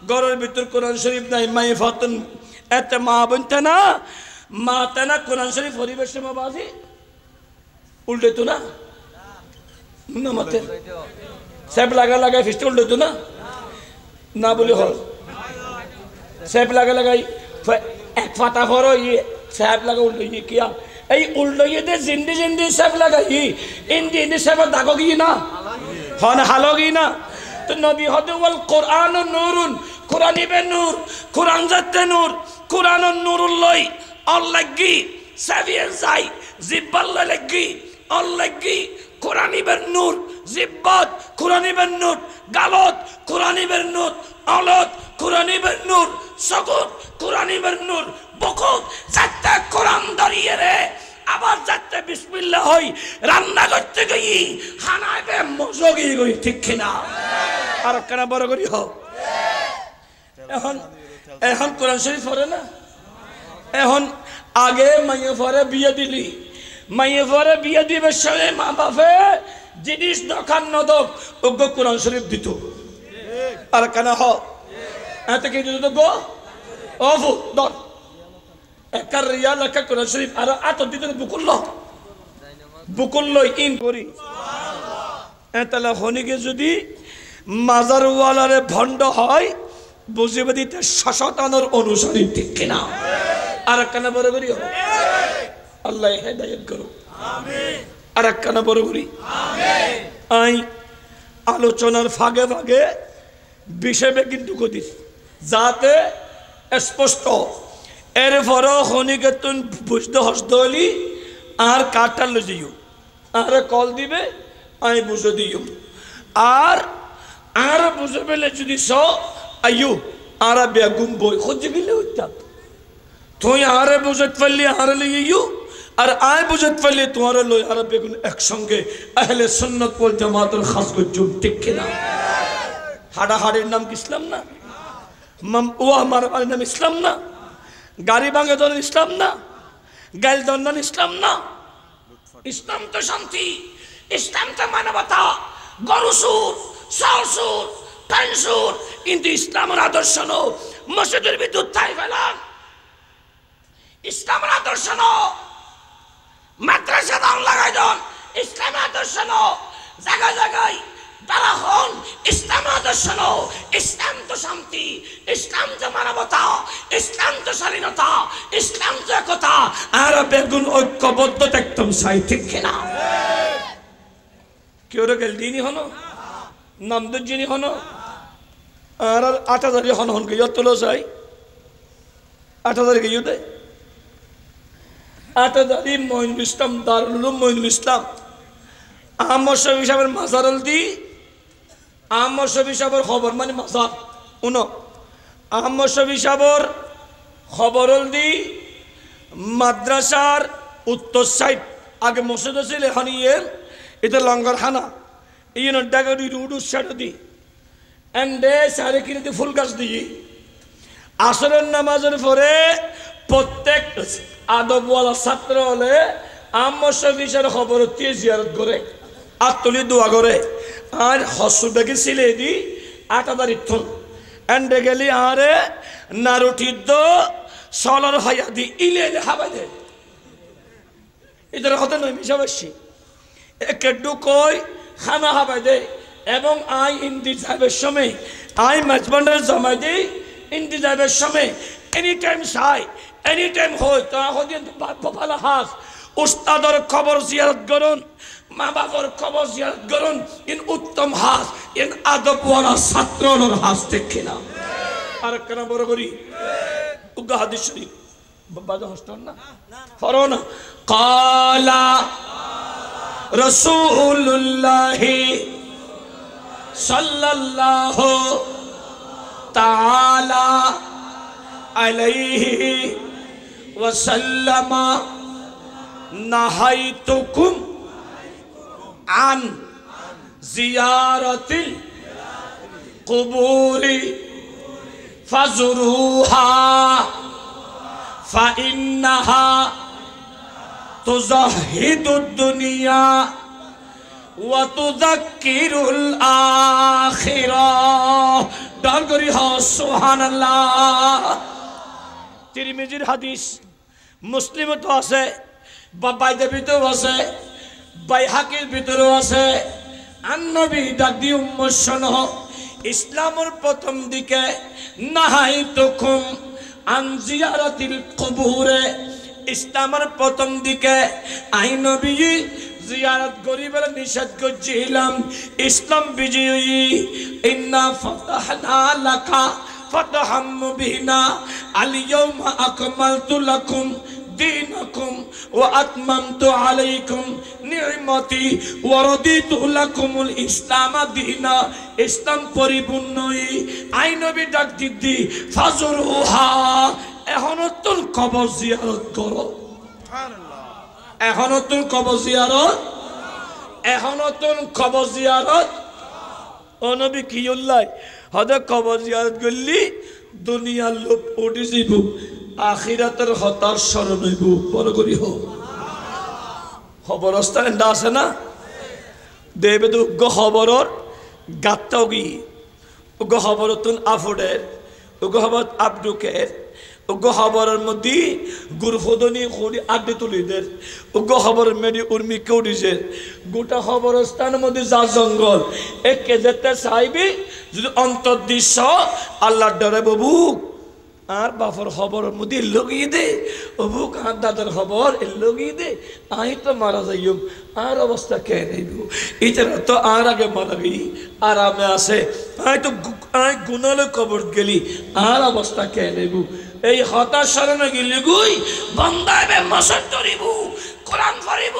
ঘরের ভিতর কোরআন শরীফ নাই মাই ফতন এতে মা বনতে না মা তেনা কোরআন শরীফ পরিবেশে মাবাজি উল্টে তো না না মতে সেপ লাগাই ফিস্টে উল্টে তো না বলি হল সেপ লাগাই এক ফাতা ফর ইয়ে সেপ লাগা উল্টে ইয়ে কিয়া এই উল্টো ইয়ে দে জিন্দি জিন্দি সেপ লাগাই ইন্দি ইন্দি সেপ দাগো গি না হন হালো গি না তো নবী হদওয়াল কোরআন নূরুন কোরআন ইবে নূর কোরআন জাতে নূর কোরআন নূরুল লই অল লাগি সাবিয়ান যাই জিব্বাল লাগি অল লাগি কোরআন ইবে নূর জিব্বাত কোরআন ইবে নূর গালত কোরআন ইবে নূর অলত কোরআন ইবে নূর সগুত কোরআন ইবে নূর বকুত জাতে কোরআন দাঁড়িয়ে রে আবার যাতে বিসমিল্লাহ হই রান্না করতে গই হানাইবে মজগি গই ঠিক কিনা আর কেনা বড় করি হও এখন কোরআন শরীফ পড়ে না এখন আগে মাইয়ে পরে বিয়ে দিলি মাইয়ে পরে বিয়ে দিবে সে মা বাপে জিনিস দোকান নদক ওগো কোরআন শরীফ দিত আর কেনা হ এত কি দিত গো অফু দর একার রিয়াল একা কোরআন শরীফ আর আত দিতে বুকুল্ল ইন করি তাহলে হনিকে যদি মাজারওয়ালারে ভণ্ড হয় বুঝিবে দিতে শশতানোর অনুসারী ঠিক কিনা আর একখানা বড় করি আল্লাহ হেদায়েত করো আর একখানা বড় করি আই আলোচনার ফাগে ফাগে বিষয়ে কিন্তু কদিস যাতে স্পষ্ট এরপরও হনিকে তুই বুঝতে হসতে হলি আর কাঠটা লো যাইও আর কল দিবে আমি বুঝে দিও আর বুঝে পেলে যদি স আইও আর বেগুম বই খুঁজে গেলে উঠতাম তুই আরে বুঝতে পারলি আর লিও আর আয় বুঝতে পারলি তোমার লই আর বেগুন একসঙ্গে আহলে সুন্নাত ওয়াল জামাতের খাস গজুম ঠিক কিনা হাড়াহাড়ির নাম কি ইসলাম না ও আমার নাম ইসলাম না গাড়ি ভাঙে ধরেন ইসলাম না গাইল দণ্ডন ইসলাম না ইসলাম তো শান্তি ইসলাম তো মানবতা গরু সুর চাল সুর প্যান সুর কিন্তু ইসলামের আদর্শ নো মসজিদের বিদ্যুৎ তাই ফেলান ইসলামের আদর্শ নো মাদ্রাসা দাম লাগাই দেন ইসলামের আদর্শ নো জায়গায় জায়গায় তারা হন ইসলাম আদর্শ নো ইসলাম তো শান্তি ইসলাম তো মানবতা ইসলাম তো স্বাধীনতা ইসলাম তো একতা আর বেগুন ঐক্যবদ্ধ একদম সাই ঠিক কিনা কেউ গেল দিনই হনো নামদের যিনি হনো আর 8,000 হন হন গিয়ে তোলো চাই 8,000 গিয়ে দেয় 8,000 মঈনুল ইসলাম দারুল উলুম মঈনুল ইসলাম আহমদ শফি সাহেবের মাজারল দি আহমদ শফি সাহেবের খবর মানে মাজার উনো আহমদ শফি সাহেবের খবরল দি মাদ্রাসার উত্তর সাইড আগে মসজিদ ছিল এখন ইয়ে এটা লঙ্গর খানা ইয়ে ডাগরি রুডু সাইড দি এন্ডে সাড়ে কিনে ফুল গাছ দিয়ে আসরের নামাজের পরে প্রত্যেক আদবওয়ালা ছাত্র হলে আহমদ শফি সাহেবের খবর দিয়ে জিয়ারত করে আর তুলি দোয়া করে আর হসুটাকে সিলে দি 8,000 ইথন এন্ডে গেলি আরে নারুটিদ্দ সলর হাইয়া দি ইলে হাবাই দে এদের কথা নয় মিশাবাসী একটু কই খানা হাবাই দে এবং আই ইন্দিজাবের সময় আই মেজবান্ডার জমা দিই ইন্দিজাবের সময় এনি টাইম চাই এনি টাইম হয় তা ভালো হাস উস্তাদর খবর জিয়ারত করুন মা বাবার খবর জিয়ারত করুন ইন উত্তম হাস ইন আদবওয়ালা ছাত্রর হাস দেখে না আর কেন বড় করি উগা হাদিস শরীফ বাবা হস্টন না ফরো না কালা রাসূলুল্লাহ সাল্লাল্লাহু তাআলা আলাইহি ওয়া সাল্লামা নাহাইতুকুম আন জিয়ারাতিল কুবুরি ফাজুরুহা ফাইন্নাহা তুজাহিদুদ দুনিয়া ওয়া তুযাক্কিরুল আখিরাহ। ডান করি হ সুবহানাল্লাহ। তিরমিজির হাদিস, মুসলিমে তো আছে, বাইদের ভিতরেও আছে, বাইহাকির ভিতরেও আছে। আন-নবী ডাক দিয়ে উম্মত শোনো, ইসলামের প্রথম দিকে নাহাইতুকুম আন জিয়ারাতিল কুবুরে, ইসলামের প্রথম দিকে আই নবী জিয়ারত গরিবের নিষেধ করছিলাম। ইসলাম বিজয়ী, ইন্না ফাতাহনা লাকা ফাতহাম মুবিনা আল ইয়াউমা আকমালতু লাকুম দীনাকুম ওয়া আতমামতু আলাইকুম নি'মাতি ওয়া রাদিতু লাকুমুল ইসলাম দীনা। ইসলাম পরিপূর্ণই। আই নবী ডাক দিদি ফাজুরুহা, এখনো তোর কবর জিয়ারত করো। এখনো তোর কবর জিয়ারত, এখনো তোর কবর জিয়ারত। ও নবী কি উল্লাই হদে কবর জিয়ারত করলি দুনিয়ার লোভ উঠে যাইব, আখিরাতের হতার স্মরণ হইব। বড় করি হোক খবরস্থান এন্ডা আছে না, দেবে তো উগ্র খবরর গাত্তাও গি উগ্র খবর তুন আফুডের উগ্র খবর আবডুকের উগ্র খবরের মধ্যে গুরফদনি খড়ি আড্ডে তুলিদের উগ্র খবরের মেডি উর্মি কেউডিজের গোটা খবরস্থানের মধ্যে যা জঙ্গল একে যেতে চাইবি যদি অন্তর্দৃশ্য আল্লাহর ডরে ববুক আর বাপর খবরের মধ্যে লগিয়ে দে, অবুক আর দাদার খবর লগিয়ে দে, আমি তো মারা যাইম, আর অবস্থা কে নেব, ইতারা তো আর আগে মারাবি আরামে আছে, আমি তো আমি গুনালে কবর গেলি, আর অবস্থা কে নেব। এই হতাশ স্মরণে গেলি গুই বন্দাইবে মসজিদ করিব, কোরআন পড়িব,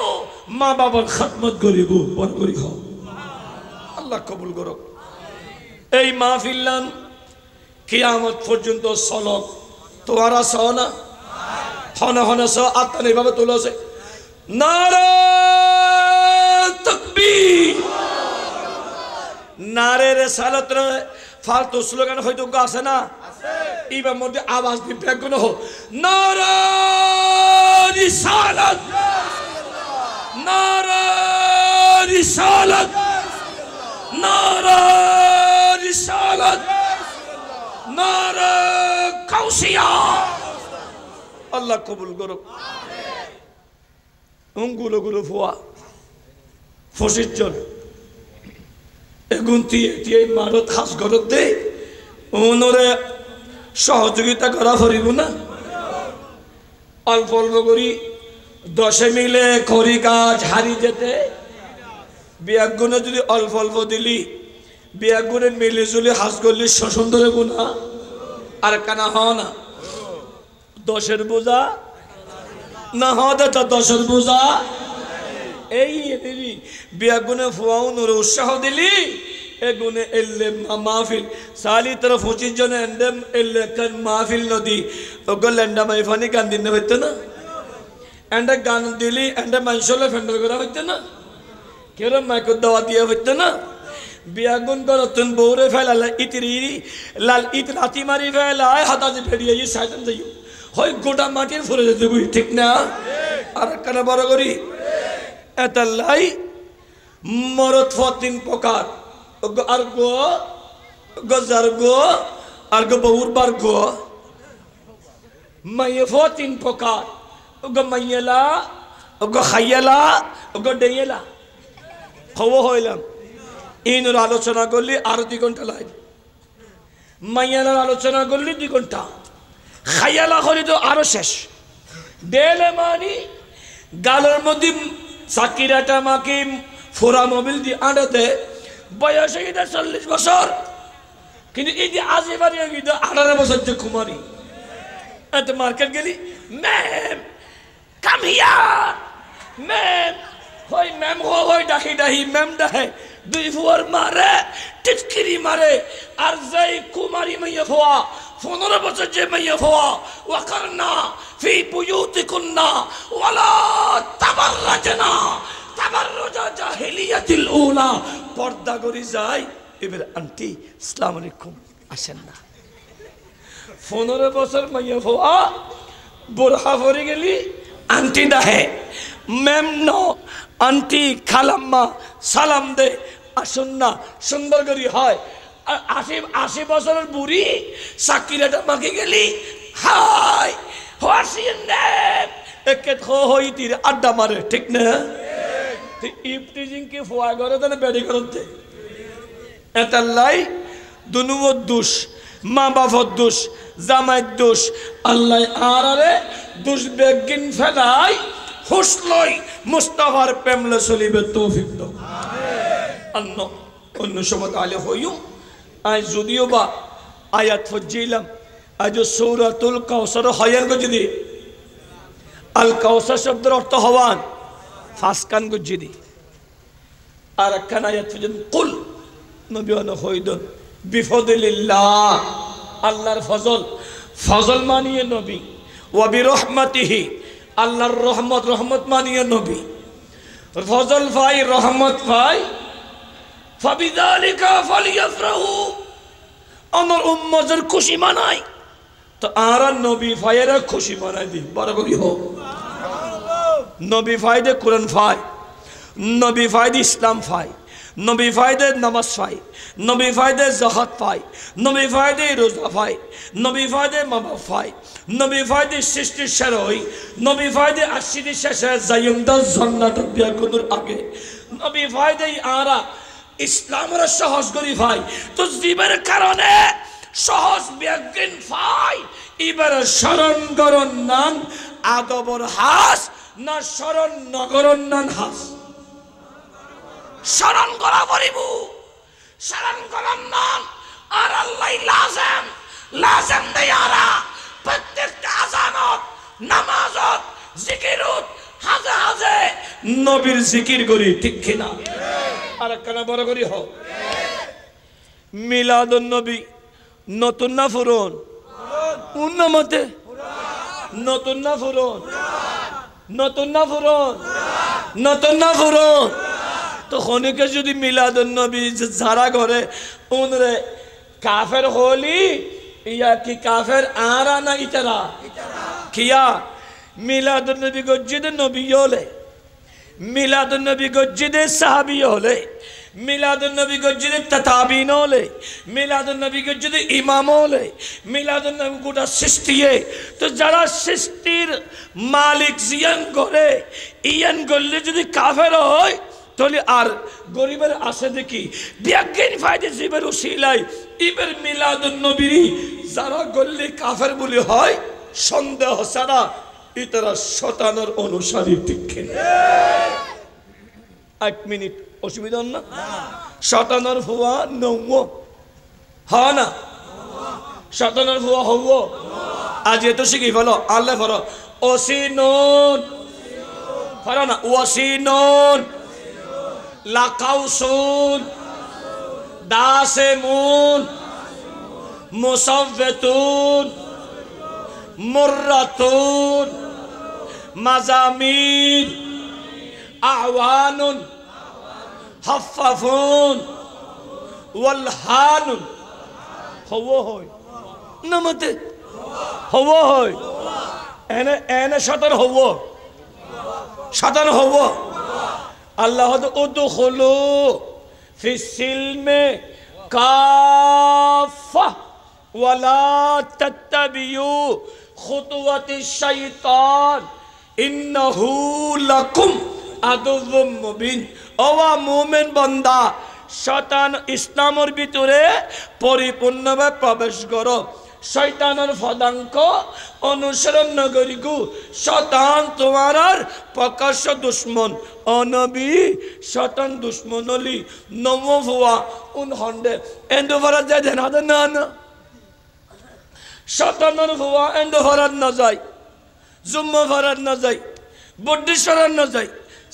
মা বাবার খেদমত করিব। বল করি হ আল্লাহ কবুল করো। এই মাহফিলান কিয়ামত পর্যন্ত চলক। তোরা সহ না হনে হনে সহ আত্মা এইভাবে তুলেছে নারে তাকবীর, নারে রিসালাত ফালতু স্লোগান হয়তো আছে না, এইবার মধ্যে আওয়াজ দিয়ে ব্যাগুন হোক নারে রিসালাত, নারে রিসালাত, নারে রিসালাত, নারে কাউসিয়া। আল্লাহ কবুল করুক। গুলো গুলো ফুয়া ফসির জন এগুন দিয়ে মারত হাস গরত দে ওনরে সহযোগিতা করা ফরিব না। অল্প অল্প করি 10 মিলে করি কাজ হারি যেতে বিয়াগুনে যদি অল্প অল্প দিলি বিয়াগুনে মিলে জুলে হাস করলি সুন্দরে গুণা আর কানা হ না 10-এর বোঝা না হতে তা 10-এর বোঝা এই দিলি বিয়াগুনে ফুয়াও নূর উৎসাহ দিলি এগুনে এলে মাহফিল সালি तरफ 25 জন এন্ডম এলে কান মাহফিল নদী ওগল এন্ডা মাইফানি গান দিন হইতো না এন্ডা গান দিলি এন্ডা মানসলে ফেন্ডর করা হইতো না কেরম মাইকো দাওয়া দিয়া হইতো না। বিয়াগুন করতুন বৌরে ফেলালে ইতরি লাল ইত রাতি মারি ফেলায় হাতাজি ফেরিয়ে এই সাইডন যাইও হয় গোটা মাটির ফুলে যেতে বুঝি ঠিক না। আর কানা বড় করি এতাল্লাই মরত ফতিন প্রকার আর গো গজার গো আর গো বউর বার গো মাইয়ে ফতিন প্রকার গো মাইয়েলা গো খাইয়েলা গো ডেয়েলা খবর হইলাম ইনুর আলোচনা করলি আরো 2 ঘন্টা লাগে, মাইয়ালার আলোচনা করলি 2 ঘন্টা, খাইয়ালা হলি তো আরো শেষ। ডেলে মানি গালের মধ্যে সাকিরাটা মাকে ফোরা মোবিল দিয়ে আড়াতে বয়স হয়ে 40 বছর, কিন্তু এই যে আজে বাড়ি 18 বছর যে কুমারী এত মার্কেট গেলি ম্যাম কাম হিয়ার ম্যাম হয় ম্যাম হয় ডাহি ডাহি ম্যাম ডাহে 2 ফুয়ার মারে টিটকিরি মারে আর যেই কুমারী মেয়ে হওয়া 15 বছর যে মেয়ে হওয়া ওয়াকারনা ফি বুয়ুতিকুন্না ওয়ালা তাবাররাজনা তাবাররুজা জাহিলিয়াতিল উলা, পর্দা করে যায়। এবার আন্টি আসসালামু আলাইকুম আসেন না। 15 বছর মেয়ে হওয়া বোরখা পরে গেলি আন্টি না হে ম্যাম ন আন্টি খালাম্মা সালাম দে আসুন না, সুন্দর করি হয়। 80 বছরের বুড়ি সাকিরাটা মাকে গেলি হাই হোয়াটস ইওর নেম একে হই তীর আড্ডা মারে, ঠিক না? ইফটিজিং কি ফোয়া করে তাহলে বেড়ি করতে এতাল্লাই দুনুর দোষ, মা বাবার দোষ, জামাইয়ের দোষ, আল্লাহ আর আরে দোষ বেগিন ফেলাই হুসলই মুস্তাফার প্রেমলে চলিবে তৌফিক দাও আমিন। অন্য সময় তাহলে হইও আজ যদিও বা আয়াত ফজিলাম আজ সূরাতুল কাউসার হয়ান গজি আল কাউসার শব্দের অর্থ হওয়ান ফাসকান গজি আর একখান আয়াত ফজিলাম কুল নবিয়ান হইদন বিফদলিল্লাহ, আল্লাহর ফজল, ফজল মানিয়ে নবী, ওয়া বিরহমাতিহি আল্লাহর রহমত, রহমত মানিয়ে নবী, ফজল ভাই রহমত ভাই ফাবিযালিকা ফালিয়াফরাহু আমার উম্মতের খুশি মানাই তো আর নবী ভাইয়েরা খুশি মানাই দি বড় কবি হোক। নবী ফায়দে কোরআন ফাই, নবী ফায়দে ইসলাম ফাই, নবী ফায়দে নামাজ ফাই, নবী ফায়দে জাকাত ফাই, নবী ফায়দে রোজা ফাই, নবী ফায়দে মামা ফাই, নবী ফায়দে সৃষ্টির শেরই, নবী ফায়দে আশির শেষে জায়ুমদাস জান্নাত বিয়াকুনুর আগে, নবী ফায়দে আরা ইসলামের সহজ করি ভাই তো জীবের কারণে সহজ বিয়াকিন ফাই এবার শরণ করণ নান আদবর হাস না শরণ নগরণ নান হাস শরণ করা পড়িবু শরণ করণ নান আর আল্লাহ লাজম লাজম দেয়ারা প্রত্যেকটা আযানত নামাজত জিকিরত হাজে হাজে নবীর জিকির করি, ঠিক কিনা? আর একখানা বড় করি হোক মিলাদুন নবী নতুন না ফুরন উন্নমতে নতুন না ফুরন নতুন না ফুরন নতুন না ফুরন তো খনিকে যদি মিলাদুন নবী যারা করে উনরে কাফের হলি ইয়া কি কাফের আরা না ইতারা কিয়া মিলাদুন নবী গজ্জিদে নবী হলে মিলাদুন নবী গজ্জিদে সাহাবী হলে মিলাদুন নবী গজ্জিদে তাতাবিন হলে মিলাদুন নবী গজ্জিদে ইমাম হলে মিলাদুন নবী গোটা সৃষ্টিয়ে তো যারা সৃষ্টির মালিক জিয়ান করে ইয়ান গল্লে যদি কাফের হয় তাহলে আর গরিবের আছে দেখি বিজ্ঞান ফায়দে জীবের উসিলাই ইবের মিলাদুন নবী যারা গল্লে কাফের বলে হয় সন্দেহ ছাড়া ইতারা শতানের অনুসারী, ঠিক কিনা? 1 মিনিট অসুবিধা না? শতানের হুয়া নৌম হওয়া না শতানের হুয়া হব আজ এত শিখি ফেলো আল্লাহ ফর অসিনুন ফর না ওয়াসিনুন লাকাউসুন দাসেমুন মুসাফফাতুন মুররাতুন মাজামিন আওয়ানুন হাফফাফুন ওয়ালহানুন হওয়া হয় নামতে হওয়া হয় এনে এনে শতন হওয়া শতন হওয়া আল্লাহ উদখুলু ফিস সিলমে কাফা ওয়ালা তাত্তাবিউ খুতুওয়াতিশ শাইতান ইন্নাহু লাকুম আদুউম মুবিন। ওয়া মুমিন বান্দা শয়তান ইসলামের ভিতরে পরিপূর্ণভাবে প্রবেশ করো, শয়তানের পদাঙ্ক অনুসরণ নগরিকু। শয়তান তোমার প্রকাশ্য দুশ্মন অনবী শয়তান দুশ্মন হলি নমভুয়া উন হন্ডে এন্ডো ভরাত যায় দেন হাতে না না শয়তানের ভুয়া এন্ডো ভরাত না যায়, জুম্মা ভরাত না যায়, বুদ্ধেশ্বরাত না যায়,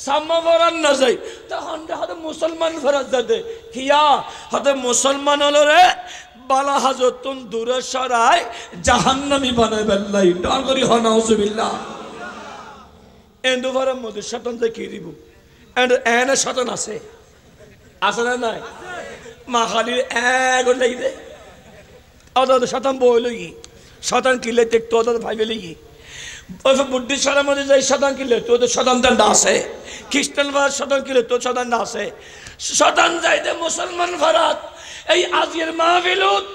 সাম্মা ভরাত না যায়, তা হন্ডে হাতে মুসলমান ভরাত যাতে কিয়া হাতে মুসলমান হলো রে বালা হাজতুন দূরে সরায় জাহান্নামী বানায় বেল্লাই ডাল করি হ নাউজুবিল্লাহ এন্ড ওভারের মধ্যে শয়তান কি দিব এন্ড এনে শয়তান আছে না নাই মা খালি এক লাগি দে ওদের শয়তান বইলই শয়তান কিলে দেখতো ওদের ভাইবে লাগি ওই বুদ্ধি সারা মধ্যে যাই শয়তান কিলে তো ওদের শয়তান দা আছে খ্রিস্টান ভার শয়তান কিলে তো শয়তান দা আছে শয়তান যাইতে মুসলমান ভারত এই আজির মাহফিলত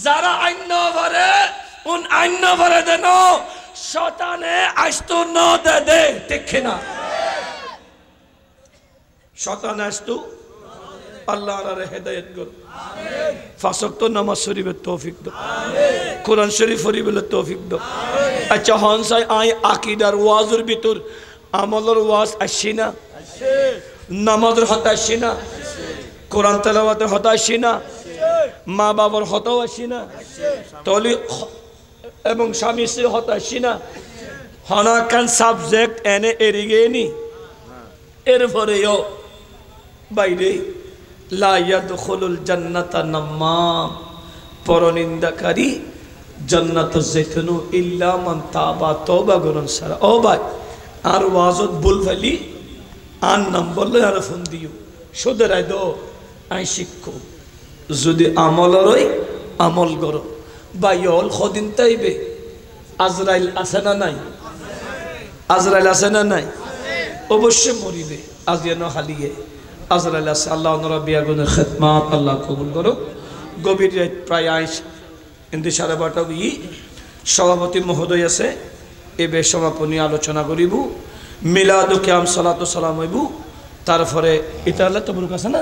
যারা আইন ভরে উন আইন ভরে দেন শয়তানে আসতো ন দে দে দেখে না শয়তান আসতো আল্লাহ আল্লাহর হেদায়েত কর আমিন পাঁচ ওয়াক্ত নামাজ শরীফের তৌফিক দাও আমিন কোরআন শরীফ পড়িবার তৌফিক দাও আমিন আচ্ছা হনসাই আই আকীদার ওয়াজের ভিতর আমলের ওয়াজ আসে না আসে নামাজের হতা আসে না আসে কোরআন তেলাওয়াতের হতা আসে না মা বাবার হতাও আসে না আসে তলি এবং স্বামী স্ত্রীর হতা আসে না হনাকান সাবজেক্ট এনে এরিগেনি এরপরেও বাইরে লা ইয়াদখুলুল জান্নাতা নাম্মাম পরনিন্দাকারী জান্নাতে যেতেনো ইল্লা মান তাবা তওবা করন সারা ও ভাই আর ওয়াজত ভুল ফেলি আর নাম বললে আর ফোন দিও সুদরাই দো আই শিক্ষো যদি আমলরই আমল করো ভাই অল খদিন তাইবে আজরাইল আছে না নাই আজরাইল আছে না নাই অবশ্যই মরিবে আজিয়া ন হালিয়ে আজরাইল আছে আল্লাহ নরবি আগুনের খিদমত আল্লাহ কবুল করো গভীর রাত প্রায় 12:30 সভাপতি মহোদয় আছে এবে সমাপনী আলোচনা করিব মিলাদু কিয়াম সালাতু সালাম হইব তারপরে এটা আল্লাহ তোমার কাছে না